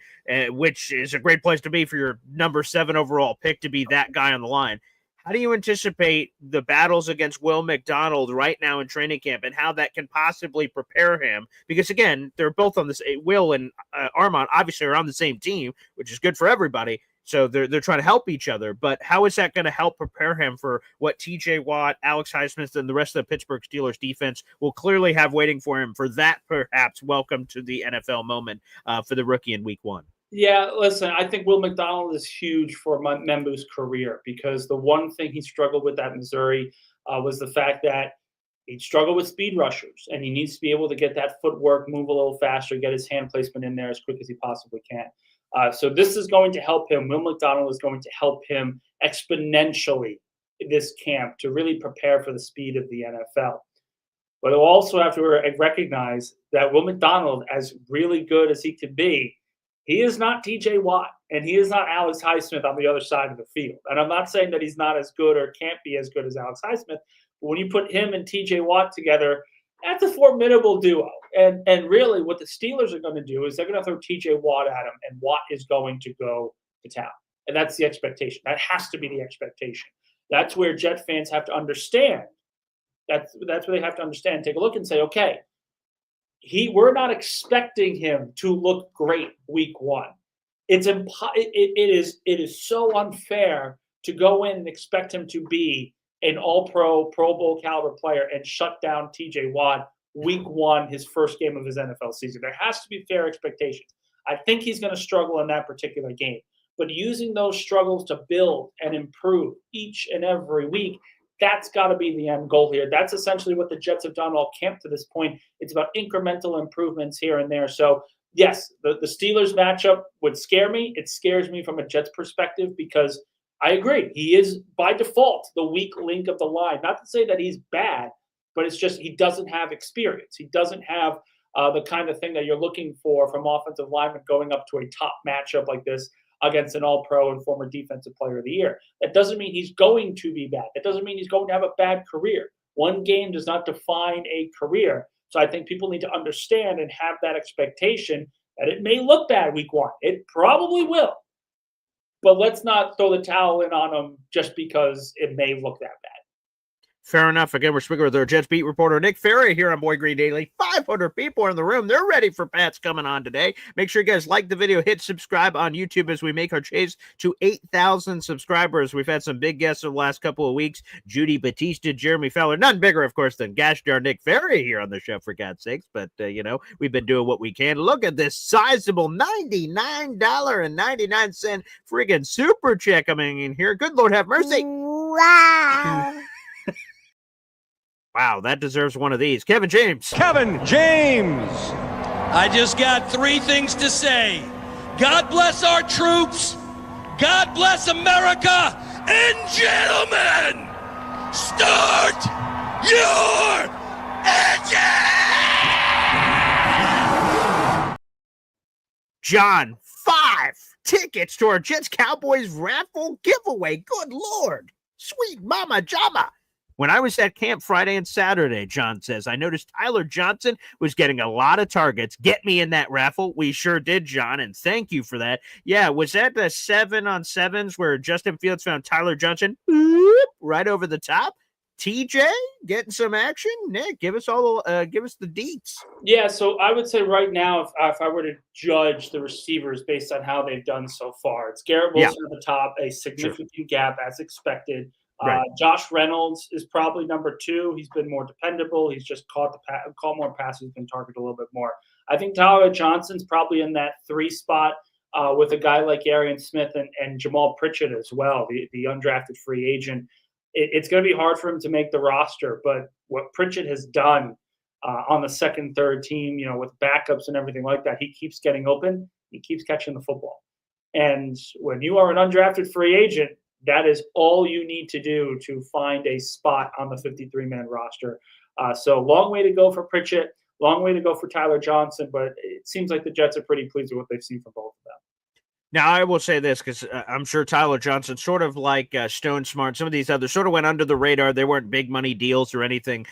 which is a great place to be for your number 7 overall pick to be that guy on the line. How do you anticipate the battles against Will McDonald right now in training camp and how that can possibly prepare him? Because, again, they're both on this. Will and Armand obviously are on the same team, which is good for everybody. So they're trying to help each other. But how is that going to help prepare him for what T.J. Watt, Alex Highsmith, and the rest of the Pittsburgh Steelers defense will clearly have waiting for him for that perhaps welcome to the NFL moment for the rookie in week 1? Yeah, listen, I think Will McDonald is huge for Membu's career because the one thing he struggled with at Missouri was the fact that he struggled with speed rushers, and he needs to be able to get that footwork, move a little faster, get his hand placement in there as quick as he possibly can. So this is going to help him. Will McDonald is going to help him exponentially in this camp to really prepare for the speed of the NFL. But we'll also have to recognize that Will McDonald, as really good as he can be, he is not T.J. Watt, and he is not Alex Highsmith on the other side of the field. And I'm not saying that he's not as good or can't be as good as Alex Highsmith, but when you put him and T.J. Watt together, that's a formidable duo. And really what the Steelers are going to do is they're going to throw T.J. Watt at him, and Watt is going to go to town. And that's the expectation. That has to be the expectation. That's where Jet fans have to understand. That's where they have to understand. Take a look and say, okay, we're not expecting him to look great week 1. It is so unfair to go in and expect him to be an all-pro, Pro Bowl caliber player and shut down T.J. Watt week 1, his first game of his NFL season. There has to be fair expectations. I think he's going to struggle in that particular game. But using those struggles to build and improve each and every week, that's got to be the end goal here. That's essentially what the Jets have done all camp to this point. It's about incremental improvements here and there. So, yes, the Steelers matchup would scare me. It scares me from a Jets perspective because I agree. He is, by default, the weak link of the line. Not to say that he's bad, but it's just he doesn't have experience. He doesn't have the kind of thing that you're looking for from offensive linemen going up to a top matchup like this against an all-pro and former defensive player of the year. That doesn't mean he's going to be bad. That doesn't mean he's going to have a bad career. One game does not define a career. So I think people need to understand and have that expectation that it may look bad week 1. It probably will. But let's not throw the towel in on him just because it may look that bad. Fair enough. Again, we're speaking with our Jets beat reporter Nick Ferry here on Boy Green Daily. 500 people are in the room. They're ready for Pat's coming on today. Make sure you guys like the video, hit subscribe on YouTube as we make our chase to 8,000 subscribers. We've had some big guests over the last couple of weeks. Judy Batista, Jeremy Fowler, none bigger, of course, than gosh darn Nick Ferry here on the show, for God's sakes. But, we've been doing what we can. Look at this sizable $99.99 friggin' super check coming in here. Good Lord have mercy. Wow. Wow, that deserves one of these. Kevin James. Kevin James. I just got 3 things to say. God bless our troops. God bless America. And gentlemen, start your engine! John, 5 tickets to our Jets Cowboys raffle giveaway. Good Lord. Sweet Mama Jama. When I was at camp Friday and Saturday, John says, I noticed Tyler Johnson was getting a lot of targets. Get me in that raffle. We sure did, John, and thank you for that. Yeah, was that the 7-on-7s where Justin Fields found Tyler Johnson right over the top? TJ getting some action. Nick, give us the deets. Yeah, so I would say right now, if I were to judge the receivers based on how they've done so far, it's Garrett Wilson at the top, a significant gap as expected. Right. Josh Reynolds is probably number 2. He's been more dependable. He's just caught more passes, been targeted a little bit more. I think Tyler Johnson's probably in that 3 spot with a guy like Arian Smith and Jamal Pritchett as well, the undrafted free agent. It's going to be hard for him to make the roster, but what Pritchett has done on the second, third team, with backups and everything like that, he keeps getting open. He keeps catching the football. And when you are an undrafted free agent, that is all you need to do to find a spot on the 53-man roster. So long way to go for Pritchett, long way to go for Tyler Johnson, but it seems like the Jets are pretty pleased with what they've seen from both of them. Now, I will say this because I'm sure Tyler Johnson, sort of like Stone Smart, some of these others sort of went under the radar. They weren't big money deals or anything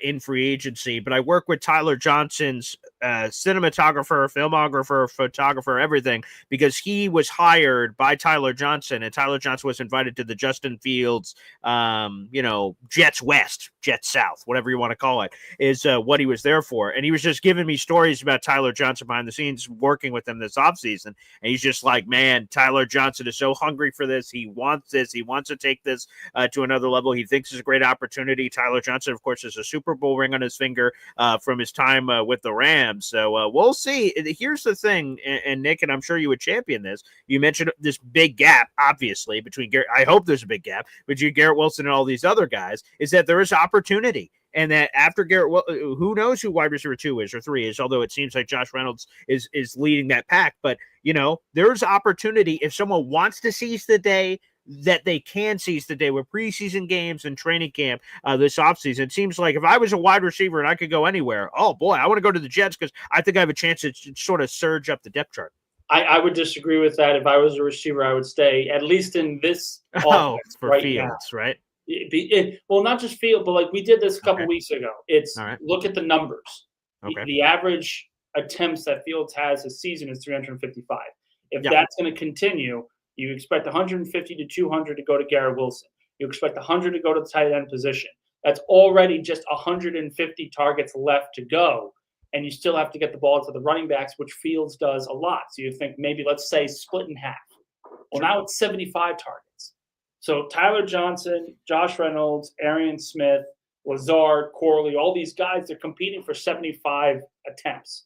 in free agency. But I work with Tyler Johnson's cinematographer, filmographer, photographer, everything, because he was hired by Tyler Johnson, and Tyler Johnson was invited to the Justin Fields, Jets West, Jets South, whatever you want to call it, is what he was there for. And he was just giving me stories about Tyler Johnson behind the scenes working with him this offseason. And he's just like, man, Tyler Johnson is so hungry for this. He wants this. He wants to take this to another level. He thinks it's a great opportunity. Tyler Johnson, of course, has a Super Bowl ring on his finger from his time with the Rams. So we'll see. Here's the thing, and Nick, and I'm sure you would champion this. You mentioned this big gap, obviously, between Garrett. I hope there's a big gap between Garrett Wilson and all these other guys, is that there is opportunity. And that after Garrett, who knows who wide receiver 2 is or 3 is, although it seems like Josh Reynolds is leading that pack. But, there's opportunity if someone wants to seize the day, that they can seize the day with preseason games and training camp this offseason. It seems like if I was a wide receiver and I could go anywhere, oh, boy, I want to go to the Jets because I think I have a chance to sort of surge up the depth chart. I would disagree with that. If I was a receiver, I would stay at least in this offense for right Fields, now. right? Well, not just Field, but like we did this a couple weeks ago. It's right. Look at the numbers. Okay. The average attempts that Fields has this season is 355. If Yeah. that's going to continue, you expect 150 to 200 to go to Garrett Wilson. You expect 100 to go to the tight end position. That's already just 150 targets left to go. And you still have to get the ball to the running backs, which Fields does a lot. So you think maybe, let's say, split in half. Well, now it's 75 targets. So Tyler Johnson, Josh Reynolds, Arian Smith, Lazard, Corley, all these guys, they're competing for 75 attempts.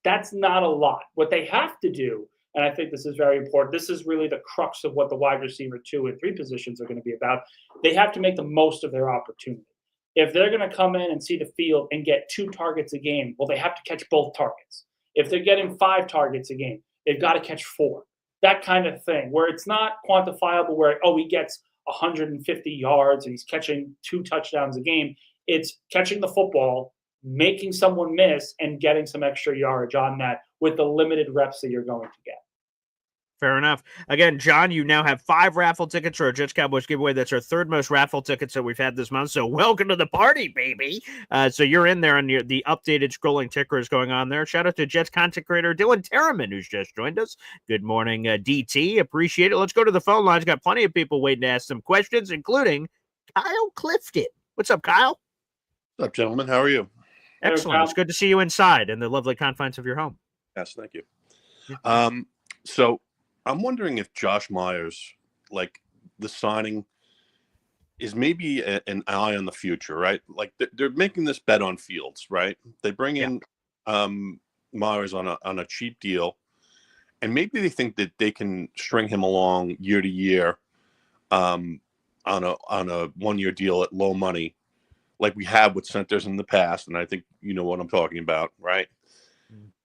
That's not a lot. What they have to do, and I think this is very important, this is really the crux of what the wide receiver 2 and 3 positions are going to be about. They have to make the most of their opportunity. If they're going to come in and see the field and get 2 targets a game, well, they have to catch both targets. If they're getting 5 targets a game, they've got to catch 4. That kind of thing, where it's not quantifiable, where, he gets 150 yards and he's catching 2 touchdowns a game. It's catching the football, making someone miss, and getting some extra yardage on that with the limited reps that you're going to get. Fair enough. Again, John, you now have 5 raffle tickets for our Jets Cowboys giveaway. That's our 3rd most raffle tickets that we've had this month. So welcome to the party, baby. So you're in there, and the updated scrolling ticker is going on there. Shout out to Jets content creator Dylan Terraman, who's just joined us. Good morning, DT. Appreciate it. Let's go to the phone lines. Got plenty of people waiting to ask some questions, including Kyle Clifton. What's up, Kyle? What's up, gentlemen? How are you? Excellent. It's good to see you inside in the lovely confines of your home. Yes, thank you. So I'm wondering if Josh Myers, like the signing, is maybe an eye on the future, right? Like they're making this bet on Fields, right? They bring in Myers on a cheap deal, and maybe they think that they can string him along year to year on a 1-year deal at low money, like we have with centers in the past. And I think you know what I'm talking about, right?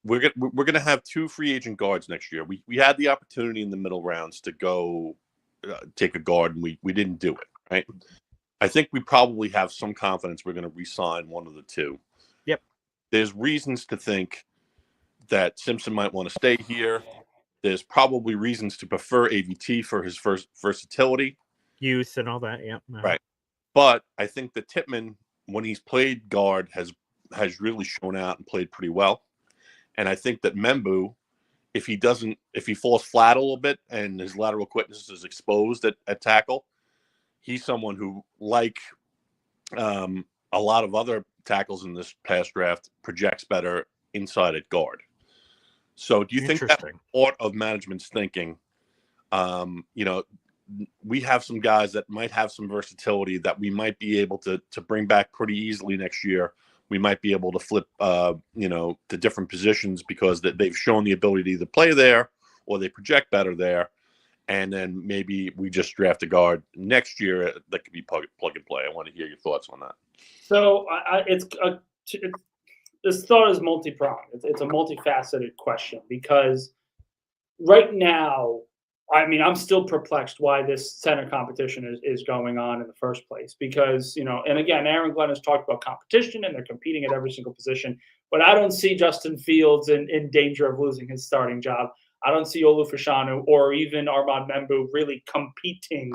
We're gonna have 2 free agent guards next year. We had the opportunity in the middle rounds to go take a guard, and we didn't do it. Right. I think we probably have some confidence we're going to re-sign one of the 2. Yep. There's reasons to think that Simpson might want to stay here. There's probably reasons to prefer AVT for his versatility, youth, and all that. Yeah. Right. But I think that Tippmann, when he's played guard, has really shown out and played pretty well. And I think that Membu, if he falls flat a little bit and his lateral quickness is exposed at tackle, he's someone who, like a lot of other tackles in this past draft, projects better inside at guard. So do you think that's part of management's thinking? We have some guys that might have some versatility that we might be able to bring back pretty easily next year. We might be able to flip, to different positions because they've shown the ability to either play there or they project better there. And then maybe we just draft a guard next year that could be plug and play. I want to hear your thoughts on that. So this thought is multi-pronged. It's a multifaceted question because right now, I'm still perplexed why this center competition is going on in the first place because, and again, Aaron Glenn has talked about competition and they're competing at every single position, but I don't see Justin Fields in danger of losing his starting job. I don't see Olu Fashanu or even Armand Membu really competing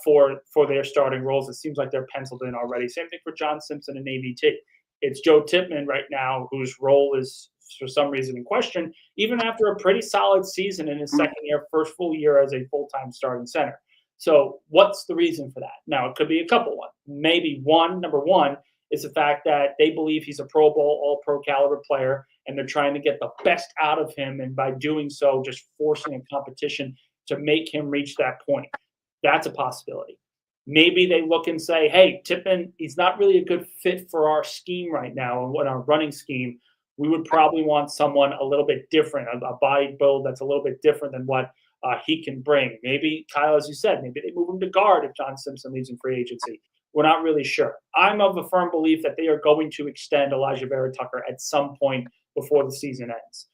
for their starting roles. It seems like they're penciled in already. Same thing for John Simpson and AVT. It's Joe Tippmann right now whose role is for some reason in question, even after a pretty solid season in his second year, first full year as a full-time starting center. So what's the reason for that? Now, it could be a couple ones. Maybe number one is the fact that they believe he's a Pro Bowl, all-pro caliber player, and they're trying to get the best out of him, and by doing so, just forcing a competition to make him reach that point. That's a possibility. Maybe they look and say, hey, Tippmann, he's not really a good fit for our scheme right now and what our running scheme. We would probably want someone a little bit different, a body build that's a little bit different than what he can bring. Maybe, Kyle, as you said, maybe they move him to guard if John Simpson leaves in free agency. We're not really sure. I'm of a firm belief that they are going to extend Elijah Vera-Tucker at some point before the season ends.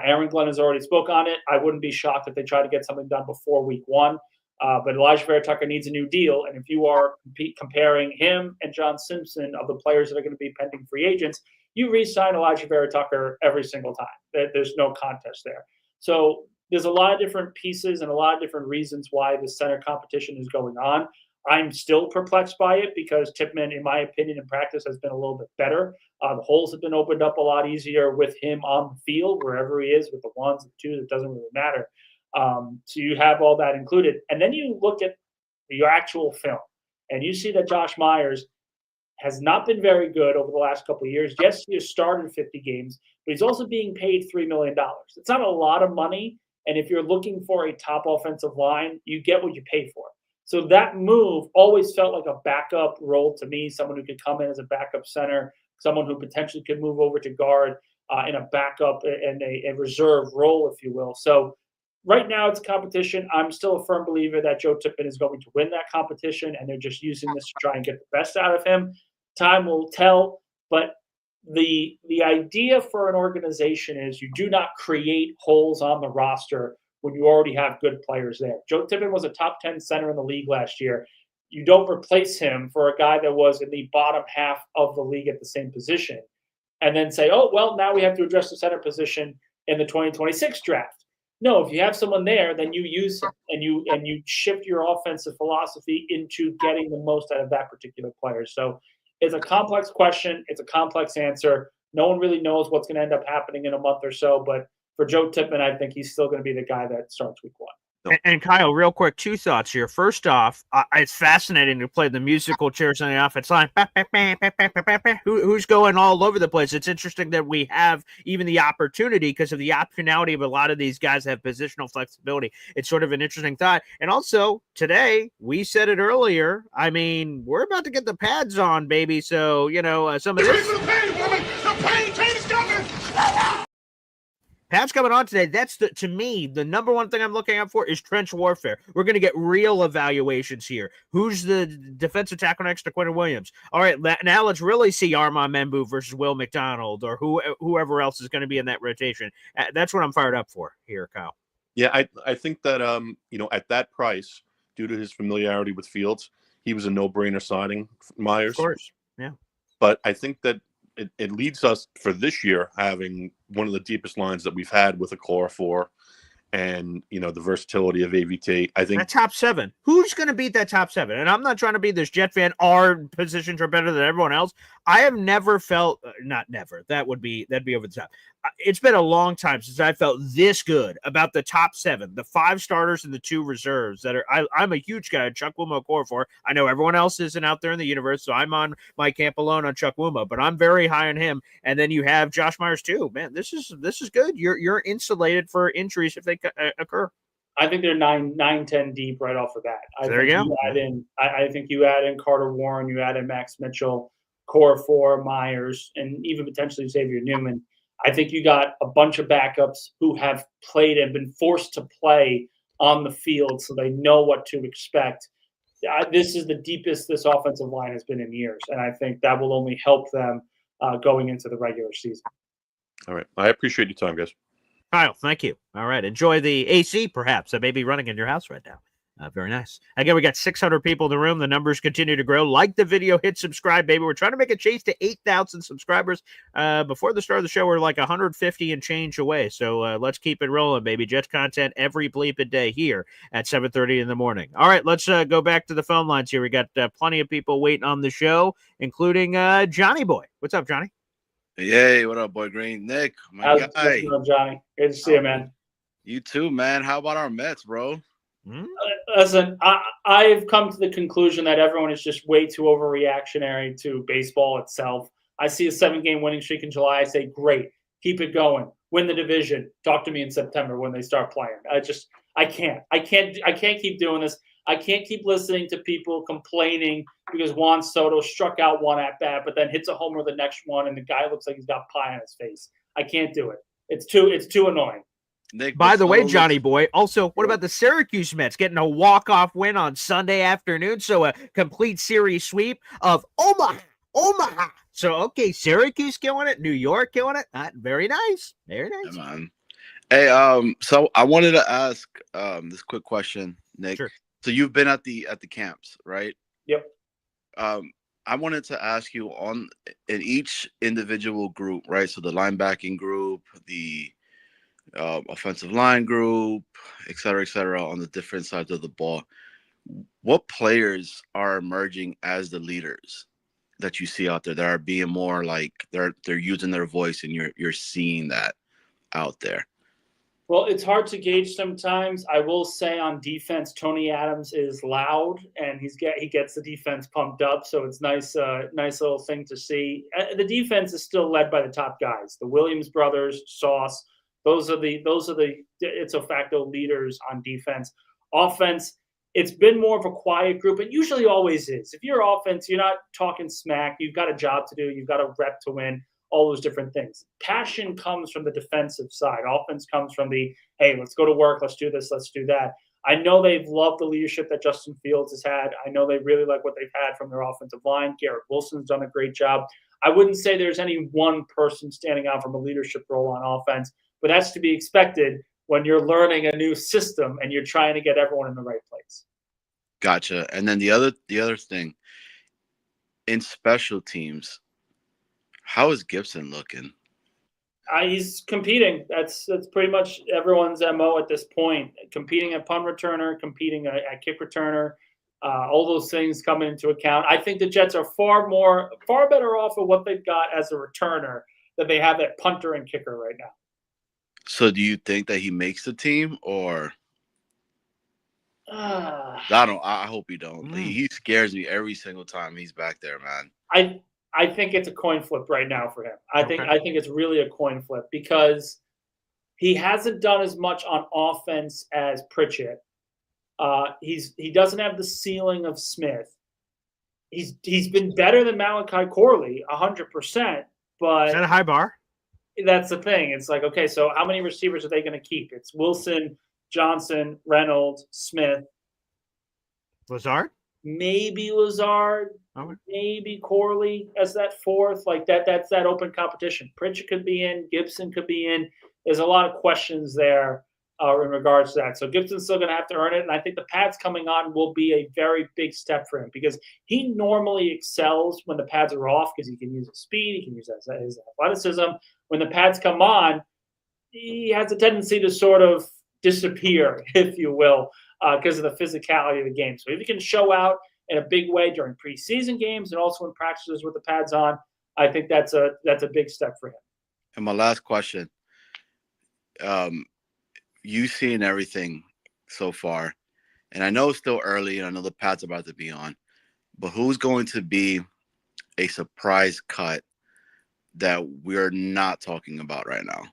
Aaron Glenn has already spoke on it. I wouldn't be shocked if they try to get something done before week 1. But Elijah Vera-Tucker needs a new deal. And if you are comparing him and John Simpson of the players that are going to be pending free agents, you re-sign Elijah Vera-Tucker every single time. There's no contest there. So there's a lot of different pieces and a lot of different reasons why the center competition is going on. I'm still perplexed by it because Tippmann, in my opinion, in practice has been a little bit better. The holes have been opened up a lot easier with him on the field, wherever he is, with the ones and twos, it doesn't really matter. So you have all that included. And then you look at your actual film, and you see that Josh Myers has not been very good over the last couple of years. Yes, he has started 50 games, but he's also being paid $3 million. It's not a lot of money, and if you're looking for a top offensive line, you get what you pay for. So that move always felt like a backup role to me, someone who could come in as a backup center, someone who potentially could move over to guard in a backup and a reserve role, if you will. So right now it's competition. I'm still a firm believer that Joe Tippmann is going to win that competition, and they're just using this to try and get the best out of him. Time will tell, but the idea for an organization is you do not create holes on the roster when you already have good players there. Joe Tippmann was a top 10 center in the league last year. You don't replace him for a guy that was in the bottom half of the league at the same position and then say, oh, well, now we have to address the center position in the 2026 draft. No, if you have someone there, then you use him and you shift your offensive philosophy into getting the most out of that particular player. So it's a complex question. It's a complex answer. No one really knows what's going to end up happening in a month or so. But for Joe Tippmann, I think he's still going to be the guy that starts week 1. And Kyle, real quick, 2 thoughts here. First off, it's fascinating to play the musical chairs on the offense line. Who's going all over the place? It's interesting that we have even the opportunity because of the optionality of a lot of these guys that have positional flexibility. It's sort of an interesting thought. And also, today, we said it earlier, we're about to get the pads on, baby. So, some of this. The pain is coming! Pat's coming on today. That's to me, the number one thing I'm looking out for is trench warfare. We're going to get real evaluations here. Who's the defensive tackle next to Quentin Williams? All right, now let's really see Armand Membu versus Will McDonald or whoever else is going to be in that rotation. That's what I'm fired up for here, Kyle. Yeah, I think that, at that price, due to his familiarity with Fields, he was a no-brainer signing for Myers. Of course, yeah. But I think that it leads us for this year having one of the deepest lines that we've had with a core 4 and the versatility of AVT. I think that top 7. Who's going to beat that top 7? And I'm not trying to be this Jet fan. Our positions are better than everyone else. I have never felt, not never. That'd be over the top. It's been a long time since I felt this good about the top 7, the 5 starters and the 2 reserves that are. I'm a huge guy, Chuck Wuma Okorafor. I know everyone else isn't out there in the universe, so I'm on my camp alone on Chuck Wuma, but I'm very high on him. And then you have Josh Myers too. Man, this is good. You're insulated for injuries if they occur. I think they're 9-10 deep right off the bat. There you go. I think you add in Carter Warren, you add in Max Mitchell, Okorafor, Myers, and even potentially Xavier Newman. I think you got a bunch of backups who have played and been forced to play on the field, so they know what to expect. This is the deepest this offensive line has been in years, and I think that will only help them going into the regular season. All right. I appreciate your time, guys. Kyle, thank you. All right. Enjoy the AC, perhaps, that may be running in your house right now. Very nice. Again, we got 600 people in the room. The numbers continue to grow. Like the video, hit subscribe, baby. We're trying to make a chase to 8,000 subscribers. Before the start of the show, we're like 150 and change away. So let's keep it rolling, baby. Jets content every bleeping day here at 7:30 in the morning. All right, let's go back to the phone lines here. We got plenty of people waiting on the show, including Johnny Boy. What's up, Johnny? Hey, what up, Boy Green? Nick, my guy. How's it going, Johnny? Good to see you, man. You too, man. How about our Mets, bro? Listen, I've come to the conclusion that everyone is just way too overreactionary to baseball itself. I see a 7-game winning streak in July. I say, great, keep it going, win the division. Talk to me in September when they start playing. I can't keep doing this. I can't keep listening to people complaining because Juan Soto struck out one at bat, but then hits a homer the next one, and the guy looks like he's got pie on his face. I can't do it. It's too annoying. Nick, by the way, Johnny Boy, also, what about the Syracuse Mets getting a walk-off win on Sunday afternoon? So a complete series sweep of Omaha. So, okay, Syracuse killing it, New York killing it. Very nice. Very nice. Yeah, man. Hey, so I wanted to ask this quick question, Nick. Sure. So you've been at the camps, right? Yep. I wanted to ask you in each individual group, right? So the linebacking group, the offensive line group, et cetera, on the different sides of the ball. What players are emerging as the leaders that you see out there that are being more like they're using their voice, and you're seeing that out there? Well, it's hard to gauge sometimes. I will say on defense, Tony Adams is loud, and he gets the defense pumped up. So it's nice little thing to see. The defense is still led by the top guys, the Williams brothers, Sauce. Those are the it's a facto leaders on defense. Offense, it's been more of a quiet group. It usually always is. If you're offense, you're not talking smack. You've got a job to do. You've got a rep to win. All those different things. Passion comes from the defensive side. Offense comes from the, hey, let's go to work. Let's do this. Let's do that. I know they've loved the leadership that Justin Fields has had. I know they really like what they've had from their offensive line. Garrett Wilson's done a great job. I wouldn't say there's any one person standing out from a leadership role on offense, but that's to be expected when you're learning a new system and you're trying to get everyone in the right place. Gotcha. And then the other thing, in special teams, how is Gibson looking? He's competing. That's pretty much everyone's MO at this point. Competing at punt returner, competing at kick returner, all those things come into account. I think the Jets are far better off of what they've got as a returner than they have at punter and kicker right now. So do you think that he makes the team, or? I hope he don't. He scares me every single time he's back there, man. I think it's a coin flip right now for him. I think it's really a coin flip because he hasn't done as much on offense as Pritchett. He doesn't have the ceiling of Smith. He's been better than Malachi Corley 100%, but is that a high bar? That's the thing. It's like, okay, so how many receivers are they going to keep? It's Wilson, Johnson, Reynolds, Smith, Lazard, maybe Lazard. Maybe Corley as that fourth, like that. That's that open competition. Pritchett could be in. Gibson could be in. There's a lot of questions there in regards to that. So Gibson's still going to have to earn it, and I think the pads coming on will be a very big step for him because he normally excels when the pads are off because he can use his speed, he can use his athleticism. When the pads come on, he has a tendency to sort of disappear, if you will, because of the physicality of the game. So if he can show out in a big way during preseason games and also in practices with the pads on, I think that's a big step for him. And my last question, you've seen everything so far, and I know it's still early, and I know the pads are about to be on, but who's going to be a surprise cut that we're not talking about right now?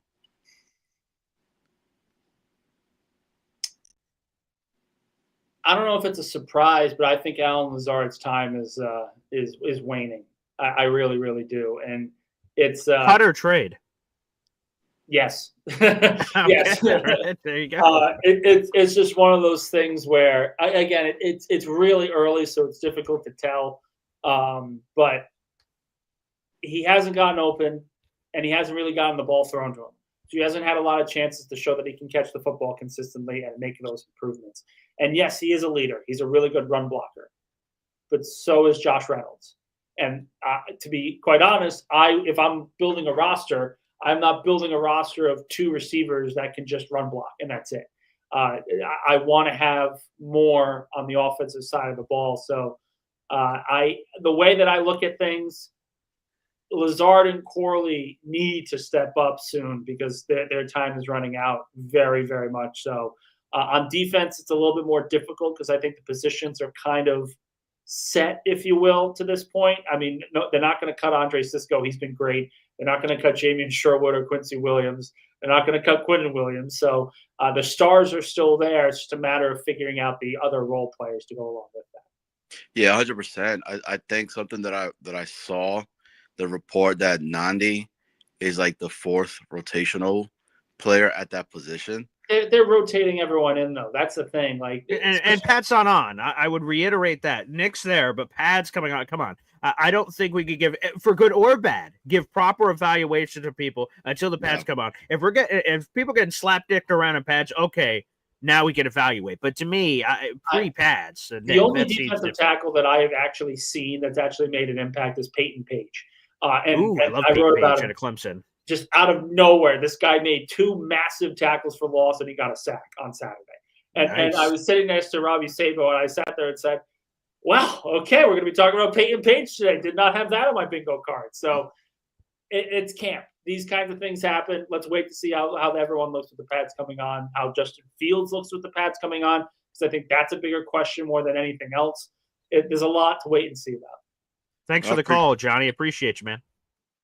I don't know if it's a surprise, but I think Alan Lazard's time is waning. I really, really do, and it's cut or trade. Yes, yes. Right, there you go. It's just one of those things where it's really early, so it's difficult to tell. But he hasn't gotten open, and he hasn't really gotten the ball thrown to him. So he hasn't had a lot of chances to show that he can catch the football consistently and make those improvements. And yes, he is a leader. He's a really good run blocker. But so is Josh Reynolds. And to be quite honest, if I'm building a roster, I'm not building a roster of 2 receivers that can just run block, and that's it. I want to have more on the offensive side of the ball. So the way that I look at things, Lazard and Corley need to step up soon because their time is running out very, very much so. On defense, it's a little bit more difficult because I think the positions are kind of set, if you will, to this point. I mean, no, they're not going to cut Andre Sisco. He's been great. They're not going to cut Jamian Sherwood or Quincy Williams. They're not going to cut Quinton Williams. So the stars are still there. It's just a matter of figuring out the other role players to go along with that. Yeah, 100%. I think something that I saw, the report that Nandi is like the 4th rotational player at that position. They're rotating everyone in, though. That's the thing. Like, and Pat's on. I would reiterate that Nick's there, but Pat's coming on. Come on. I don't think we could give, for good or bad, give proper evaluation to people until the pads come on. If people getting slap-dicked around in pads, okay, now we can evaluate. But to me, pre-pads, the only defensive tackle that I have actually seen that's actually made an impact is Peyton Page. I love Peyton Page at Clemson. Just out of nowhere, this guy made 2 massive tackles for loss, and he got a sack on Saturday. And I was sitting next to Robbie Sabo, and I sat there and said, wow, okay, we're going to be talking about Peyton Page today. Did not have that on my bingo card. So it's camp. These kinds of things happen. Let's wait to see how everyone looks with the pads coming on, how Justin Fields looks with the pads coming on, because I think that's a bigger question more than anything else. There's a lot to wait and see about. Thanks for the call, Johnny. Appreciate you, man.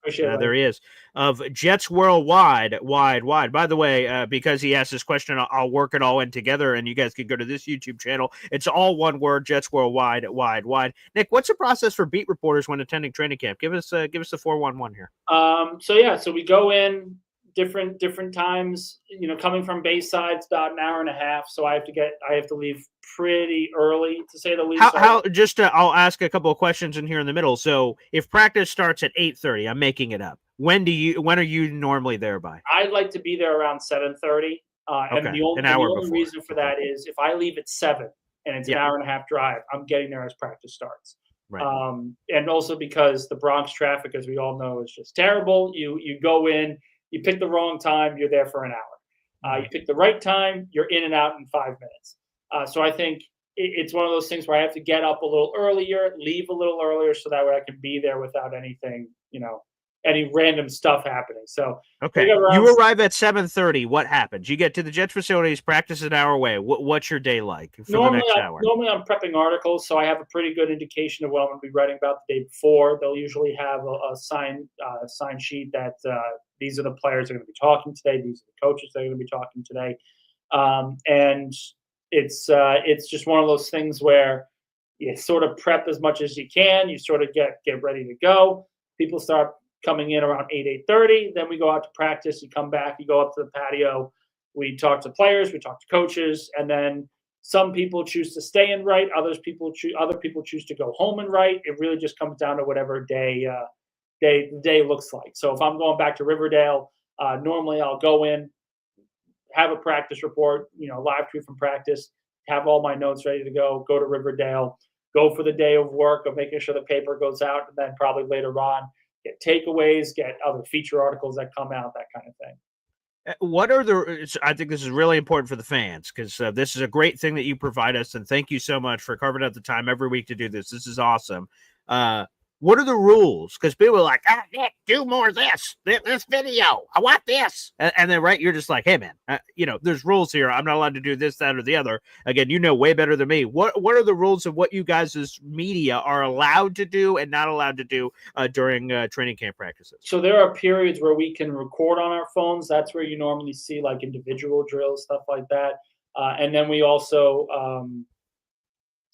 Appreciate it. There he is. Of Jets Worldwide, wide. By the way, because he asked this question, I'll work it all in together, and you guys can go to this YouTube channel. It's all one word, Jets Worldwide, wide. Nick, what's the process for beat reporters when attending training camp? Give us the 411 here. So we go in different times. You know, coming from Bayside, it's about an hour and a half, so I have to leave pretty early, to say the least. I'll ask a couple of questions in here in the middle. So if practice starts at 8:30, I'm making it up. When are you normally there by? I'd like to be there around 7:30. And the only reason for that is if I leave at 7 and it's an hour and a half drive, I'm getting there as practice starts. Right. And also because the Bronx traffic, as we all know, is just terrible. You go in, you pick the wrong time, you're there for an hour. You pick the right time, you're in and out in 5 minutes. So I think it's one of those things where I have to get up a little earlier, leave a little earlier, so that way I can be there without anything, any random stuff happening. So okay, you arrive at 7:30. What happens? You get to the Jets facilities, practice an hour away. What's your day like for the next hour? Normally I'm prepping articles, so I have a pretty good indication of what I'm going to be writing about the day before. They'll usually have a sign sheet that these are the players that are going to be talking today. These are the coaches that are going to be talking today. And it's just one of those things where you sort of prep as much as you can. You sort of get ready to go. People start coming in around 8:30. Then we go out to practice. You come back. You go up to the patio. We talk to players. We talk to coaches. And then some people choose to stay and write. Other people choose to go home and write. It really just comes down to whatever day looks like. So if I'm going back to Riverdale, normally I'll go in, have a practice report, live tweet from practice, have all my notes ready to go to Riverdale, go for the day of work of making sure the paper goes out, and then probably later on get takeaways, get other feature articles that come out, that kind of thing. What are the? I think this is really important for the fans because this is a great thing that you provide us, and thank you so much for carving out the time every week to do this. This is awesome. What are the rules? Because people are like, Nick, do more of this video. I want this, and then right, you're just like, hey man, there's rules here. I'm not allowed to do this, that, or the other. Again, you know way better than me. What are the rules of what you guys' media are allowed to do and not allowed to do during training camp practices? So there are periods where we can record on our phones. That's where you normally see like individual drills, stuff like that. And then we also,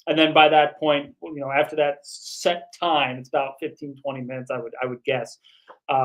and then by that point, after that set time, it's about 15, 20 minutes, I would guess,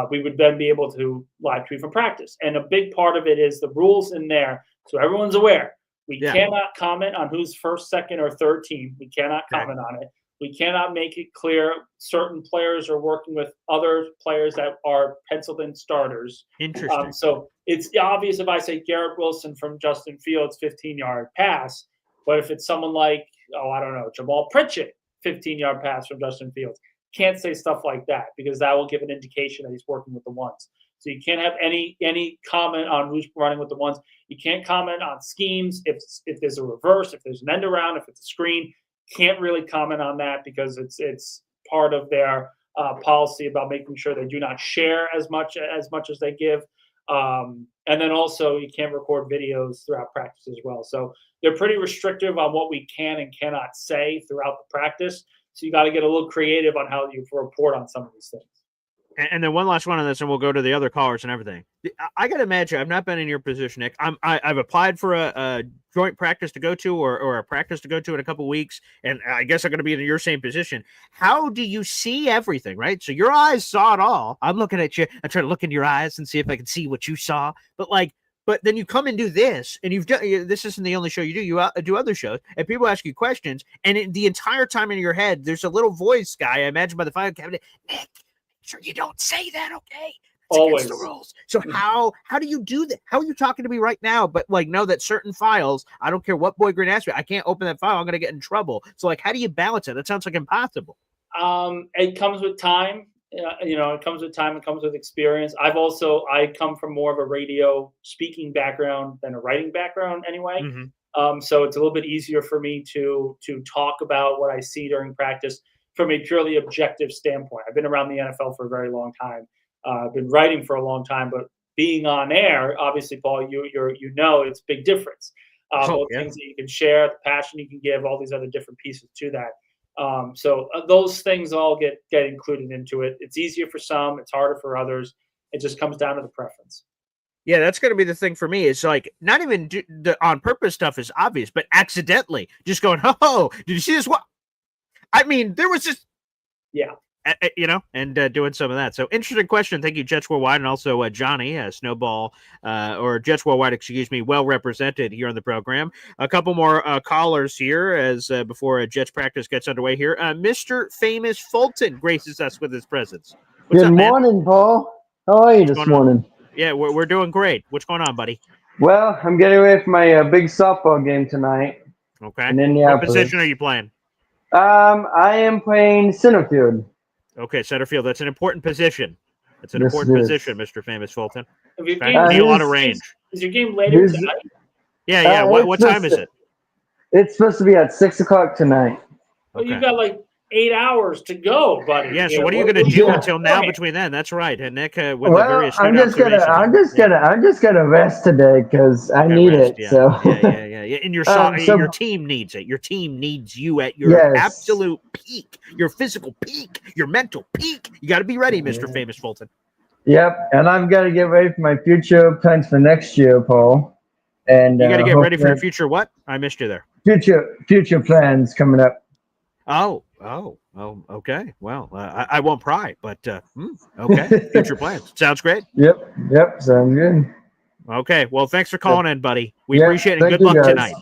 we would then be able to live tweet from practice. And a big part of it is the rules in there. So everyone's aware. We cannot comment on who's first, second, or third team. We cannot comment on it. We cannot make it clear certain players are working with other players that are penciled in starters. Interesting. So it's obvious if I say Garrett Wilson from Justin Fields, 15-yard pass, but if it's someone like, I don't know, Jamal Pritchett, 15-yard pass from Justin Fields, can't say stuff like that because that will give an indication that he's working with the ones. So you can't have any comment on who's running with the ones. You can't comment on schemes if there's a reverse, if there's an end around, if it's a screen. Can't really comment on that because it's part of their policy about making sure they do not share as much as they give. And then also you can't record videos throughout practice as well. So they're pretty restrictive on what we can and cannot say throughout the practice. So you got to get a little creative on how you report on some of these things. And then one last one on this, and we'll go to the other callers and everything. I got to imagine, I've not been in your position, Nick. I've applied for a joint practice to go to or a practice to go to in a couple weeks, and I guess I'm going to be in your same position. How do you see everything, right? So your eyes saw it all. I'm looking at you. I'm trying to look in your eyes and see if I can see what you saw. But then you come and do this, and you've done. This isn't the only show you do. You do other shows, and people ask you questions, and the entire time in your head, there's a little voice guy, I imagine, by the file cabinet. Nick, sure you don't say that, okay? It's always against the rules. So how do you do that? How are you talking to me right now? But know that certain files, I don't care what Boy Green asks me, I can't open that file. I'm going to get in trouble. So how do you balance it? That sounds like impossible. It comes with time. It comes with time. It comes with experience. I come from more of a radio speaking background than a writing background anyway. Mm-hmm. So it's a little bit easier for me to talk about what I see during practice from a purely objective standpoint. I've been around the NFL for a very long time. I've been writing for a long time, but being on air, obviously, Paul, it's a big difference. Things that you can share, the passion you can give, all these other different pieces to that. So those things all get included into it. It's easier for some, it's harder for others. It just comes down to the preference. Yeah, that's going to be the thing for me. It's like not even the on purpose stuff is obvious, but accidentally just going, oh, did you see this? What? I mean, there was just, and doing some of that. So interesting question. Thank you, Jets Worldwide, and also Johnny Snowball, or Jets Worldwide, excuse me, well represented here on the program. A couple more callers here as before Jets practice gets underway here. Mr. Famous Fulton graces us with his presence. Good morning, Paul. How are you this morning? Yeah, we're doing great. What's going on, buddy? Well, I'm getting ready for my big softball game tonight. Okay. In Indianapolis. What position are you playing? I am playing center field. Okay, center field. That's an important position. It's an important position, Mr. Famous Fulton. You need a lot of range. Is your game later tonight? Yeah. What time is it? It's supposed to be at 6 o'clock tonight. Well, you've got like 8 hours to go, buddy. Yeah. So what are you going to do until now between then? That's right. And Nick, with the various I'm just gonna rest today because I need it. Yeah. So yeah. And your team needs it. Your team needs you at your absolute peak, your physical peak, your mental peak. You got to be ready, Mr. Famous Fulton. Yep, and I've got to get ready for my future plans for next year, Paul. And you got to get ready for your future. What? I missed you there. Future plans coming up. Oh, okay. Well, I won't pry, but okay. Future plans. Sounds great. Yep. Sounds good. Okay. Well, thanks for calling in, buddy. We appreciate it. Good luck tonight.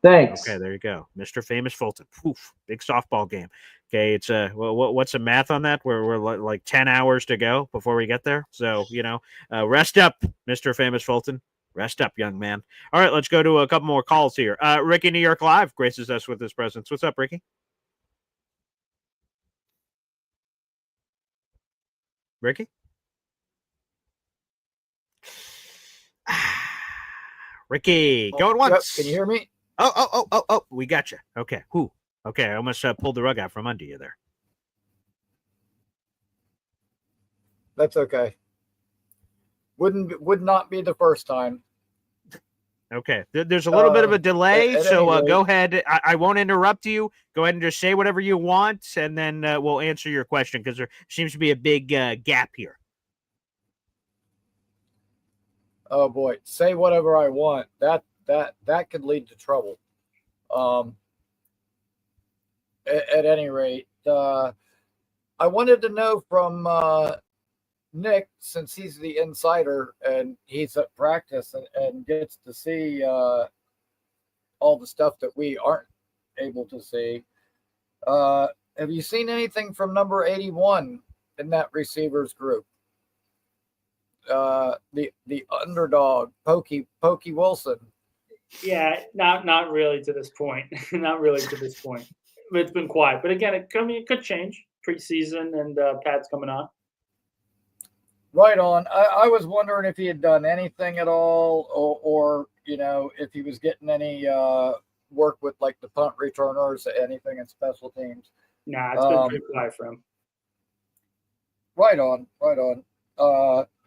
Thanks. Okay, there you go. Mr. Famous Fulton. Poof. Big softball game. Okay, it's what's the math on that? We're like 10 hours to go before we get there. So, rest up, Mr. Famous Fulton. Rest up, young man. All right, let's go to a couple more calls here. Ricky New York Live graces us with his presence. What's up, Ricky? Ricky? Ricky, going once. Can you hear me? Oh, we got you. Okay. Who? Okay, I almost pulled the rug out from under you there. That's okay. Would not be the first time. Okay, there's a little bit of a delay, so go ahead. I won't interrupt you. Go ahead and just say whatever you want, and then we'll answer your question because there seems to be a big gap here. Oh boy, say whatever I want. That could lead to trouble. At any rate, I wanted to know from Nick, since he's the insider and he's at practice and gets to see all the stuff that we aren't able to see. Have you seen anything from number 81 in that receivers group? The underdog, Pokey Wilson. Yeah, not really to this point. Not really to this point. It's been quiet, but again, it could change preseason and Pat's coming on. Right on. I was wondering if he had done anything at all, or if he was getting any work with like the punt returners, anything in special teams. Nah, it's been pretty quiet for him. Right on.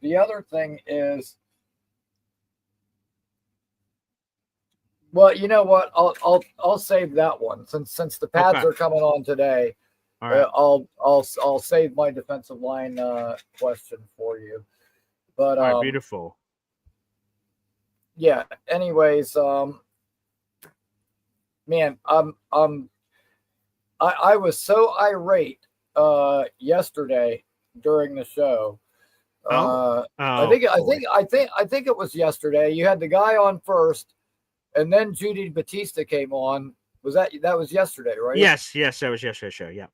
The other thing is, well, you know what? I'll save that one since the pads are coming on today. All right. I'll save my defensive line question for you. But all right, beautiful. Yeah. Anyways, man, I was so irate yesterday during the show. I think it was yesterday. You had the guy on first, and then Judy Batista came on. That was yesterday, right? Yes, that was yesterday's show. Yeah.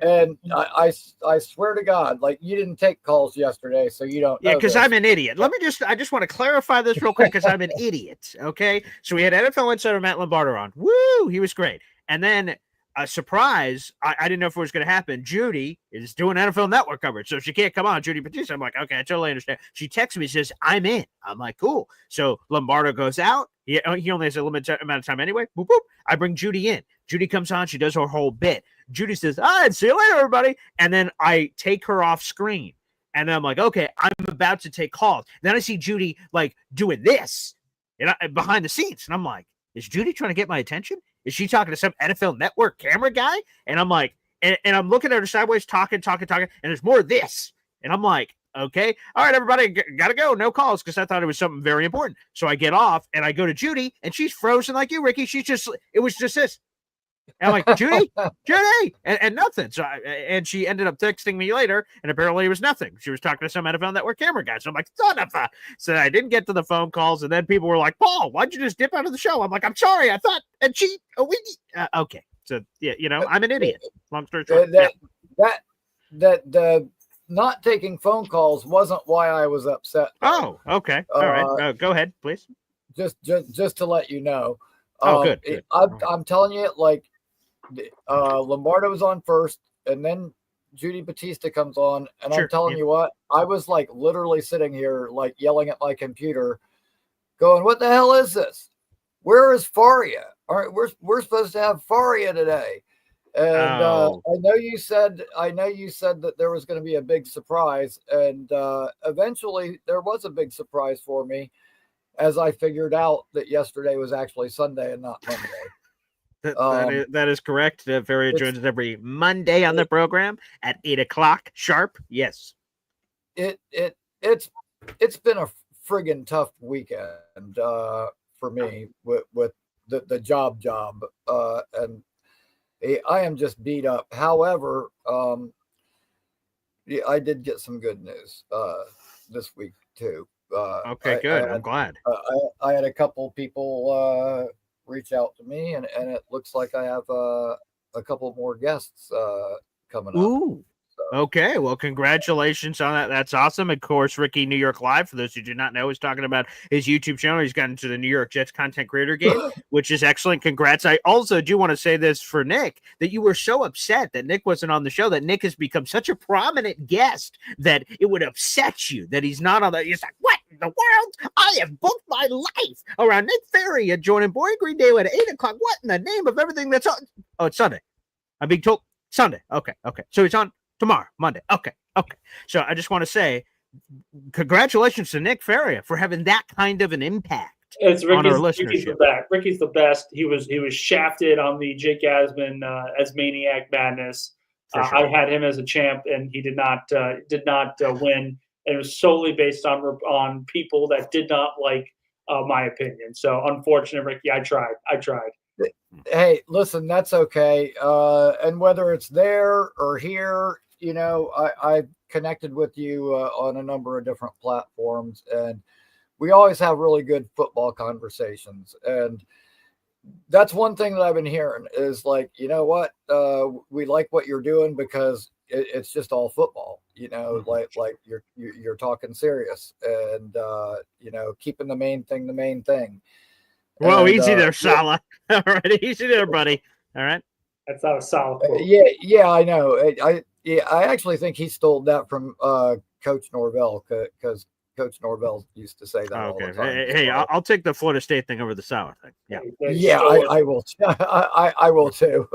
And I swear to God, like you didn't take calls yesterday, so you don't. Yeah, because I'm an idiot. I just want to clarify this real quick because I'm an idiot. Okay, so we had NFL insider Matt Lombardo on. Woo, he was great. And then a surprise, I didn't know if it was going to happen. Judy is doing NFL Network coverage, so she can't come on. Judy Batista. I'm like, okay, I totally understand. She texts me, says, I'm in. I'm like, cool. So Lombardo goes out. He only has a limited amount of time anyway. Boop, boop. I bring Judy in. Judy comes on. She does her whole bit. Judy says, all right, see you later, everybody. And then I take her off screen. And then I'm like, okay, I'm about to take calls. Then I see Judy like doing this behind the scenes. And I'm like, is Judy trying to get my attention? Is she talking to some NFL Network camera guy? And I'm like, and I'm looking at her sideways, talking, and there's more of this. And I'm like, okay, all right, everybody, gotta go. No calls, because I thought it was something very important. So I get off, and I go to Judy, and she's frozen like you, Ricky. It was just this. And I'm like, Judy, and nothing. So and she ended up texting me later, and apparently it was nothing. She was talking to some NFL Network camera guy. So I'm like, son of a. So I didn't get to the phone calls, and then people were like, Paul, why'd you just dip out of the show? I'm like, I'm sorry, I thought, and she, okay. So yeah, I'm an idiot. Long story short. The not taking phone calls wasn't why I was upset. Oh, okay, all right. Go ahead, please. Just to let you know. Good. I'm telling you, like. Lombardo was on first, and then Judy Batista comes on, and I'm telling you what, I was like literally sitting here like yelling at my computer, going, "What the hell is this? Where is Faria? All right, we're supposed to have Faria today." And I know you said that there was going to be a big surprise, and eventually there was a big surprise for me, as I figured out that yesterday was actually Sunday and not Monday. That is correct. Faria joins us every Monday on the program at 8:00 sharp. Yes. It's been a friggin' tough weekend for me with the job, and I am just beat up. However, I did get some good news this week too. Okay, good. I'm glad. I had a couple people reach out to me, and it looks like I have a couple more guests coming up. Ooh. Okay, well, congratulations on that. That's awesome. Of course, Ricky New York Live, for those who do not know, is talking about his YouTube channel. He's gotten into the New York Jets content creator game, which is excellent. Congrats. I also do want to say this for Nick, that you were so upset that Nick wasn't on the show, that Nick has become such a prominent guest that it would upset you that he's not on the. He's like, what? the world? I have booked my life around Nick Ferry joining Boy Green Daily at 8 o'clock. What in the name of everything that's on? Oh, it's Sunday. I'm being told Sunday. Okay. So it's on tomorrow, Monday. Okay. So I just want to say congratulations to Nick Ferry for having that kind of an impact on our listenership. Ricky's the best. He was shafted on the Jake Asman as Maniac Madness. Sure. I had him as a champ, and he did not win. And it was solely based on people that did not like my opinion. So unfortunate, Ricky. I tried. Hey, listen, that's okay. And whether it's there or here, I connected with you on a number of different platforms, and we always have really good football conversations. And that's one thing that I've been hearing is like, you know what? We like what you're doing because it's just all football, like you're talking serious and, keeping the main thing. Whoa, and, easy there, Salah. All right, easy there, buddy. All right. That's not a solid quote. Yeah, I know. I actually think he stole that from Coach Norvell because Coach Norvell used to say that all the time. Hey, I'll take the Florida State thing over the Salah thing. Yeah, I will. I will too.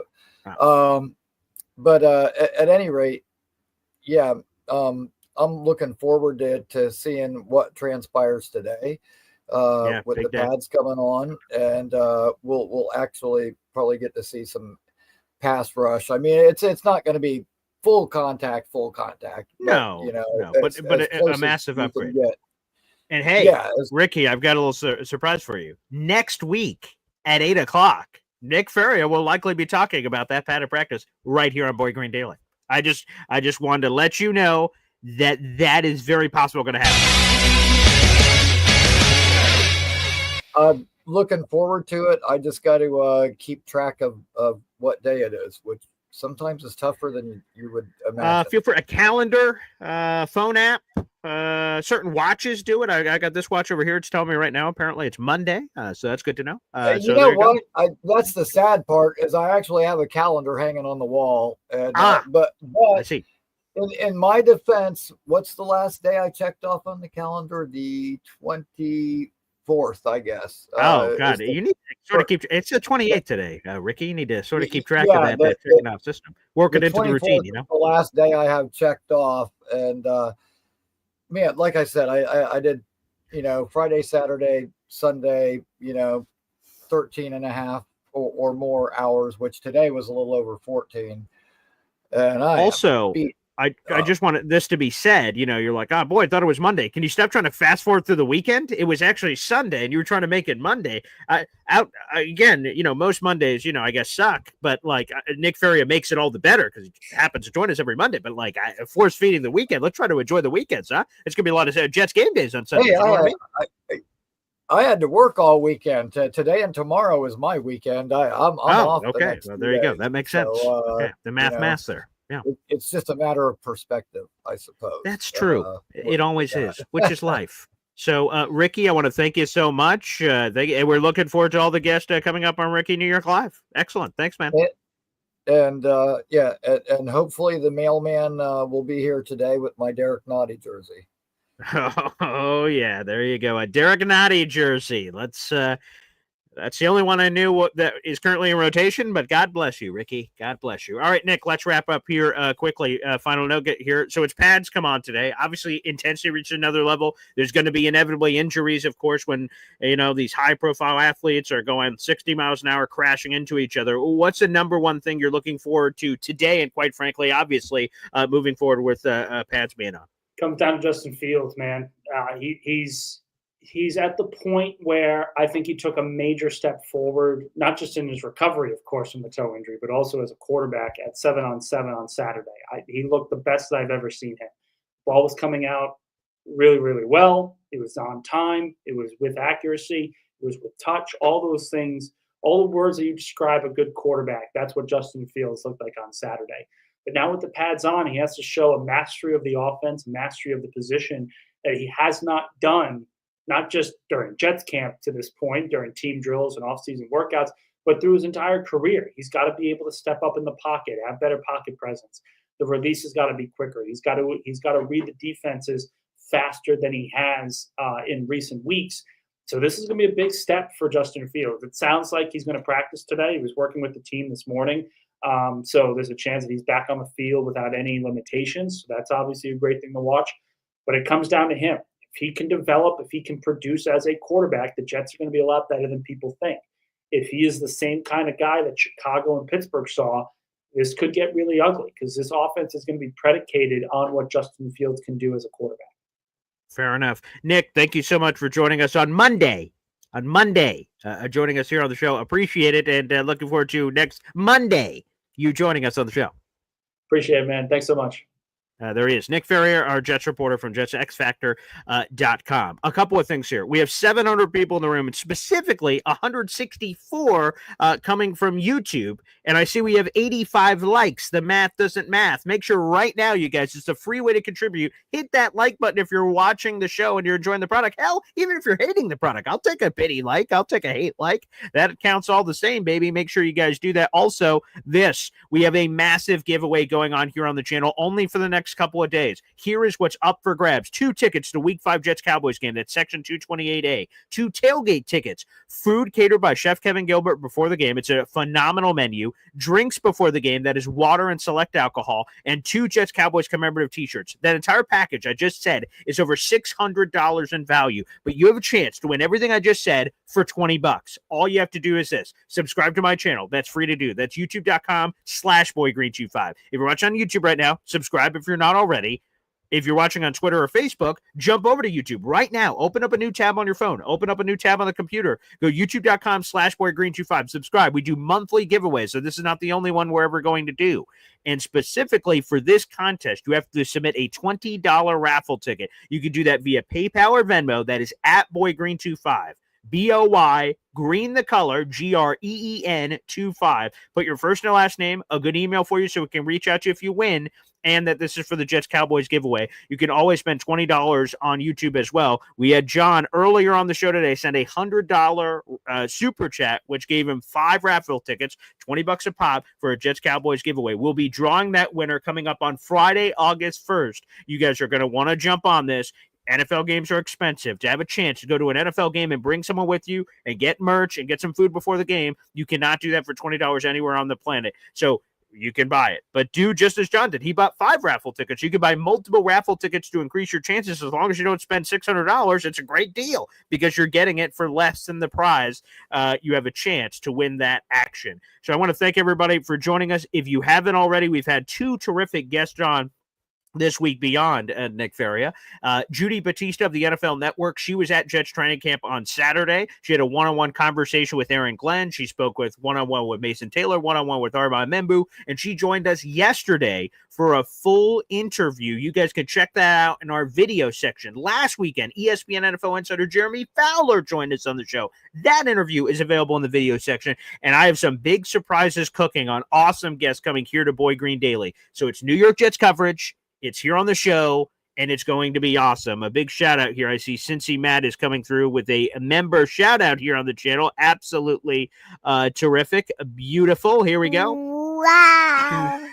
But at any rate, yeah, I'm looking forward to seeing what transpires today with the pads coming on, and we'll actually probably get to see some pass rush. I mean, it's not going to be full contact. No, but a massive upgrade. And hey, Ricky, I've got a little surprise for you. Next week at 8 o'clock, Nick Ferry will likely be talking about that padded practice right here on Boy Green Daily. I just wanted to let you know that is very possible going to happen. I'm looking forward to it. I just got to keep track of what day it is, which sometimes is tougher than you would imagine. Feel free a calendar, phone app. Certain watches do it. I got this watch over here. It's telling me right now. Apparently, it's Monday, so that's good to know. You know what? That's the sad part is I actually have a calendar hanging on the wall. And, but I see. In my defense, what's the last day I checked off on the calendar? The 24th, I guess. Oh God, you need to sort of keep. It's the 28th today, Ricky. You need to sort of keep track of that checking off system. Work it into the routine. The last day I have checked off, and man, like I said, I did, Friday, Saturday, Sunday, 13 and a half or more hours, which today was a little over 14. And I just wanted this to be said, you're like, oh boy, I thought it was Monday. Can you stop trying to fast forward through the weekend? It was actually Sunday and you were trying to make it Monday. Again, most Mondays, I guess suck, but like Nick Ferry makes it all the better because he happens to join us every Monday. But like force feeding the weekend, let's try to enjoy the weekends, huh? It's gonna be a lot of Jets game days on Sunday. Hey, I had to work all weekend. Today and tomorrow is my weekend. I'm off. Okay, well, there you go. That makes sense. Okay. The math there. Yeah, it's just a matter of perspective, I suppose. That's true. It always is, which is life. So, Ricky, I want to thank you so much. We're looking forward to all the guests coming up on Ricky New York Live. Excellent. Thanks, man. And hopefully the mailman will be here today with my Derek Nottie jersey. Oh yeah, there you go. A Derek Nottie jersey. That's the only one I knew that is currently in rotation, but God bless you, Ricky. God bless you. All right, Nick, let's wrap up here quickly. Final note here. So it's pads come on today. Obviously, intensity reaches another level. There's going to be inevitably injuries, of course, when, these high-profile athletes are going 60 miles an hour crashing into each other. What's the number one thing you're looking forward to today and, quite frankly, obviously, moving forward with pads being on? Comes down to Justin Fields, man. He's at the point where I think he took a major step forward, not just in his recovery, of course, from the toe injury, but also as a quarterback at 7-on-7 on Saturday. He looked the best that I've ever seen him. Ball was coming out really, really well. It was on time. It was with accuracy. It was with touch. All those things, all the words that you describe a good quarterback, that's what Justin Fields looked like on Saturday. But now with the pads on, he has to show a mastery of the offense, mastery of the position that he has not done, not just during Jets camp to this point, during team drills and off-season workouts, but through his entire career. He's got to be able to step up in the pocket, have better pocket presence. The release has got to be quicker. He's got to read the defenses faster than he has in recent weeks. So this is going to be a big step for Justin Fields. It sounds like he's going to practice today. He was working with the team this morning. So there's a chance that he's back on the field without any limitations. So that's obviously a great thing to watch. But it comes down to him. If he can develop, if he can produce as a quarterback, the Jets are going to be a lot better than people think. If he is the same kind of guy that Chicago and Pittsburgh saw, this could get really ugly because this offense is going to be predicated on what Justin Fields can do as a quarterback. Fair enough. Nick, thank you so much for joining us on Monday. Joining us here on the show. Appreciate it, and looking forward to next Monday you joining us on the show. Appreciate it, man. Thanks so much. There he is, Nick Ferrier, our Jets reporter from JetsXFactor.com. A couple of things here. We have 700 people in the room, and specifically 164 coming from YouTube. And I see we have 85 likes. The math doesn't math. Make sure right now, you guys, it's a free way to contribute. Hit that like button if you're watching the show and you're enjoying the product. Hell, even if you're hating the product, I'll take a pity like. I'll take a hate like. That counts all the same, baby. Make sure you guys do that. Also, we have a massive giveaway going on here on the channel only for the next couple of days. Here is what's up for grabs. 2 tickets to Week 5 Jets-Cowboys game. That's Section 228A. 2 tailgate tickets. Food catered by Chef Kevin Gilbert before the game. It's a phenomenal menu. Drinks before the game. That is water and select alcohol. And 2 Jets-Cowboys commemorative t-shirts. That entire package I just said is over $600 in value. But you have a chance to win everything I just said for $20. All you have to do is this. Subscribe to my channel. That's free to do. That's youtube.com/boygreen25. If you're watching on YouTube right now, subscribe if you're not already. If you're watching on Twitter or Facebook, jump over to YouTube right now. Open up a new tab on your phone. Open up a new tab on the computer. Go youtube.com/boygreen25. Subscribe. We do monthly giveaways, so this is not the only one we're ever going to do. And specifically for this contest, you have to submit a $20 raffle ticket. You can do that via PayPal or Venmo. That is at boygreen25. BOY, green the color, GREEN 25. Put your first and last name, a good email for you so we can reach out to you if you win, and that this is for the Jets Cowboys giveaway. You can always spend $20 on YouTube as well. We had John earlier on the show today send a $100 super chat, which gave him 5 raffle tickets, $20 a pop for a Jets Cowboys giveaway. We'll be drawing that winner coming up on Friday, August 1st. You guys are going to want to jump on this. NFL games are expensive. To have a chance to go to an NFL game and bring someone with you and get merch and get some food before the game, you cannot do that for $20 anywhere on the planet. So you can buy it. But do just as John did. He bought 5 raffle tickets. You can buy multiple raffle tickets to increase your chances. As long as you don't spend $600, it's a great deal because you're getting it for less than the prize. You have a chance to win that action. So I want to thank everybody for joining us. If you haven't already, we've had 2 terrific guests on this week beyond Nick Ferrier. Judy Batista of the NFL Network. She was at Jets training camp on Saturday. She had a one-on-one conversation with Aaron Glenn. She spoke with one-on-one with Mason Taylor, one-on-one with Armand Membu, and she joined us yesterday for a full interview. You guys can check that out in our video section. Last weekend, ESPN NFL insider Jeremy Fowler joined us on the show. That interview is available in the video section, and I have some big surprises cooking on awesome guests coming here to Boy Green Daily. So it's New York Jets coverage. It's here on the show, and it's going to be awesome. A big shout-out here. I see Cincy Matt is coming through with a member shout-out here on the channel. Absolutely terrific. Beautiful. Here we go. Wow.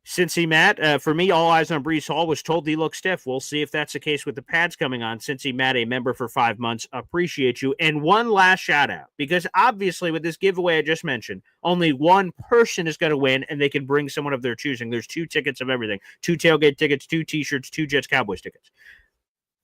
Cincy Matt, for me, all eyes on Bree Hall, was told he looked stiff. We'll see if that's the case with the pads coming on. Cincy Matt, a member for 5 months, appreciate you. And one last shout out, because obviously with this giveaway I just mentioned, only one person is going to win, and they can bring someone of their choosing. There's 2 tickets of everything, 2 tailgate tickets, 2 t-shirts, 2 Jets Cowboys tickets.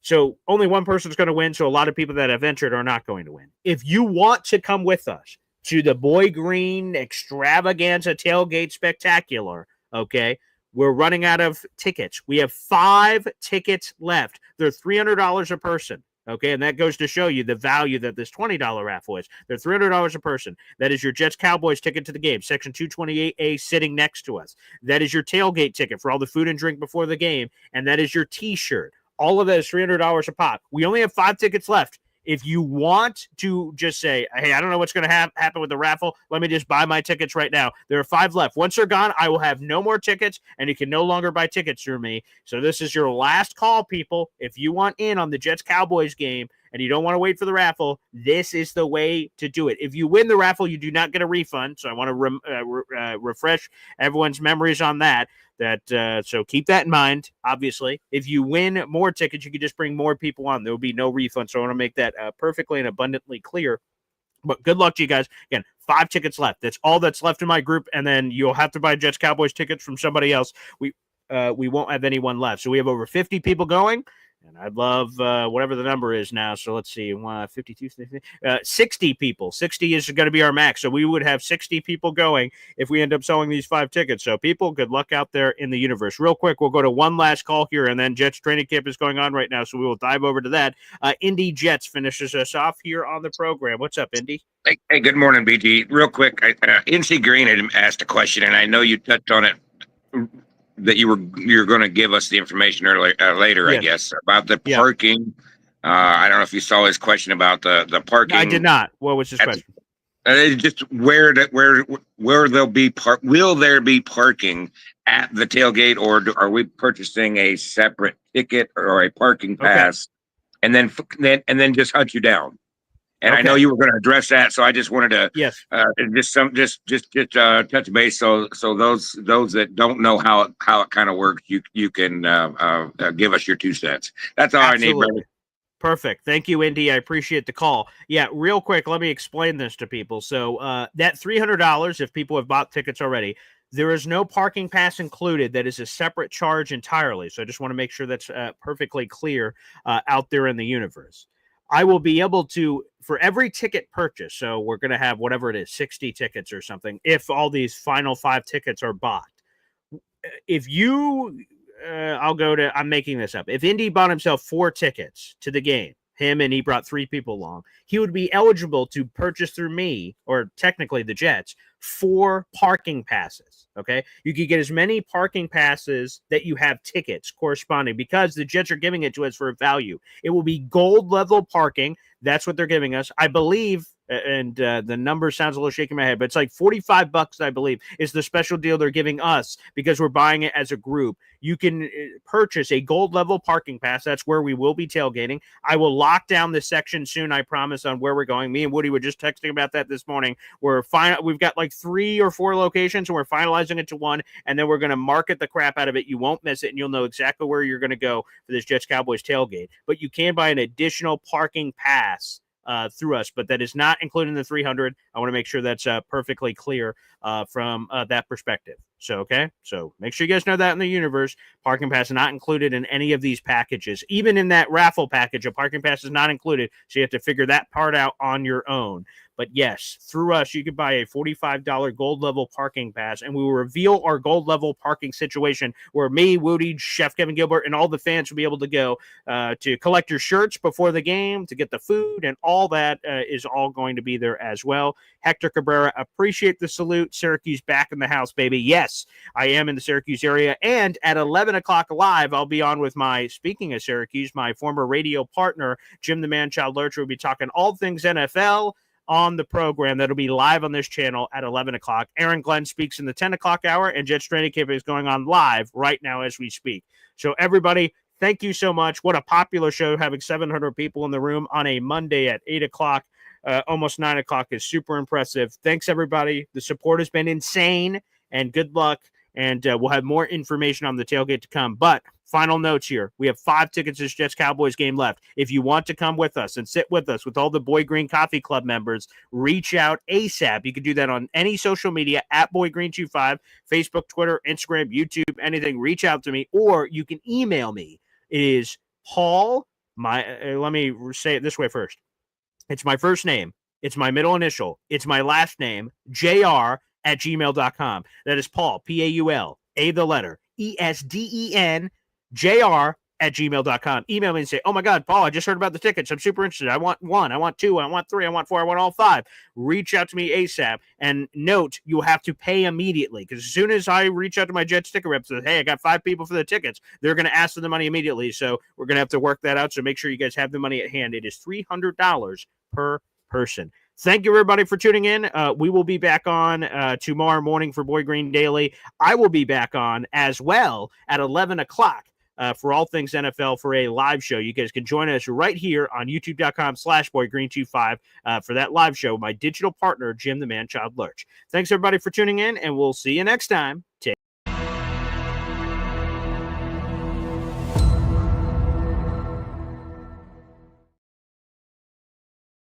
So only one person is going to win, so a lot of people that have entered are not going to win. If you want to come with us to the Boy Green Extravaganza Tailgate Spectacular, okay, we're running out of tickets. We have 5 tickets left. They're $300 a person, okay, and that goes to show you the value that this $20 raffle is. They're $300 a person. That is your Jets Cowboys ticket to the game, Section 228A sitting next to us. That is your tailgate ticket for all the food and drink before the game, and that is your T-shirt. All of that is $300 a pop. We only have 5 tickets left. If you want to just say, hey, I don't know what's going to happen with the raffle, let me just buy my tickets right now. There are 5 left. Once they're gone, I will have no more tickets, and you can no longer buy tickets through me. So this is your last call, people. If you want in on the Jets-Cowboys game and you don't want to wait for the raffle, this is the way to do it. If you win the raffle, you do not get a refund. So I want to refresh everyone's memories on that. So keep that in mind. Obviously, if you win more tickets, you can just bring more people on. There will be no refund. So I want to make that perfectly and abundantly clear. But good luck to you guys. Again, 5 tickets left. That's all that's left in my group, and then you'll have to buy Jets Cowboys tickets from somebody else. We won't have anyone left. So we have over 50 people going, and I'd love whatever the number is now. So let's see, 52, 60 people. 60 is going to be our max. So we would have 60 people going if we end up selling these 5 tickets. So people, good luck out there in the universe. Real quick, we'll go to one last call here, and then Jets training camp is going on right now, so we will dive over to that. Indy Jets finishes us off here on the program. What's up, Indy? Hey, good morning, BG. Real quick, NC Green had asked a question, and I know you touched on it, that you're going to give us the information later, yes. I guess, about the parking. I don't know if you saw his question about the parking. I did not. What was his question? Just where there'll be will there be parking at the tailgate, or are we purchasing a separate ticket or a parking pass, and then just hunt you down? And I know you were going to address that, so I just wanted to just touch base, so those that don't know how it kind of works, you can give us your 2 cents. That's all Absolutely. I need, brother. Perfect. Thank you, Indy. I appreciate the call. Yeah, real quick, let me explain this to people. So that $300, if people have bought tickets already, there is no parking pass included. That is a separate charge entirely. So I just want to make sure that's perfectly clear out there in the universe. I will be able to, for every ticket purchase, so we're going to have whatever it is, 60 tickets or something, if all these final 5 tickets are bought. If you, I'm making this up. If Indy bought himself 4 tickets to the game, him and he brought 3 people along, he would be eligible to purchase through me, or technically the Jets, 4 parking passes. Okay, you could get as many parking passes that you have tickets corresponding, because the Jets are giving it to us for a value. It will be gold level parking. That's what they're giving us, I believe. And the number sounds a little shaky in my head, but it's like $45, I believe, is the special deal they're giving us because we're buying it as a group. You can purchase a gold level parking pass. That's where we will be tailgating. I will lock down this section soon, I promise, on where we're going. Me and Woody were just texting about that this morning. We've got like 3 or 4 locations, and we're finalizing it to 1, and then we're going to market the crap out of it. You won't miss it, and you'll know exactly where you're going to go for this Jets Cowboys tailgate. But you can buy an additional parking pass through us, but that is not included in the 300. I want to make sure that's perfectly clear from that perspective. So make sure you guys know that in the universe, parking pass is not included in any of these packages. Even in that raffle package, a parking pass is not included, so you have to figure that part out on your own. But yes, through us, you could buy a $45 gold level parking pass, and we will reveal our gold level parking situation where me, Woody, Chef Kevin Gilbert, and all the fans will be able to go to collect your shirts before the game, to get the food, and all that is all going to be there as well. Hector Cabrera, appreciate the salute. Syracuse back in the house, baby. Yes, I am in the Syracuse area, and at 11 o'clock live, I'll be on with speaking of Syracuse, my former radio partner, Jim the Man-Child Lurcher. We'll be talking all things NFL on the program. That'll be live on this channel at 11 o'clock. Aaron Glenn speaks in the 10 o'clock hour, and Jets Training Camp is going on live right now as we speak. So everybody, thank you so much. What a popular show, having 700 people in the room on a Monday at 8 o'clock. Almost 9 o'clock is super impressive. Thanks, everybody. The support has been insane, and good luck. And we'll have more information on the tailgate to come. But final notes here. We have 5 tickets to this Jets Cowboys game left. If you want to come with us and sit with us with all the Boy Green Coffee Club members, reach out ASAP. You can do that on any social media at BoyGreen25, Facebook, Twitter, Instagram, YouTube, anything. Reach out to me, or you can email me. It is Paul. Let me say it this way first. It's my first name. It's my middle initial. It's my last name, JR@gmail.com. That is Paul, Paul, A the letter, ESDEN, JR@gmail.com. Email me and say, oh my God, Paul, I just heard about the tickets. I'm super interested. I want 1, I want 2, I want 3, I want 4, I want all 5. Reach out to me ASAP. And note, you'll have to pay immediately, because as soon as I reach out to my Jets ticket rep, say, hey, I got 5 people for the tickets, they're going to ask for the money immediately. So we're going to have to work that out. So make sure you guys have the money at hand. It is $300 per person. Thank you, everybody, for tuning in. We will be back on tomorrow morning for Boy Green Daily. I will be back on as well at 11 o'clock for all things NFL for a live show. You guys can join us right here on youtube.com/boygreen25 for that live show. My digital partner, Jim the Man-Child Lurch. Thanks, everybody, for tuning in, and we'll see you next time. Take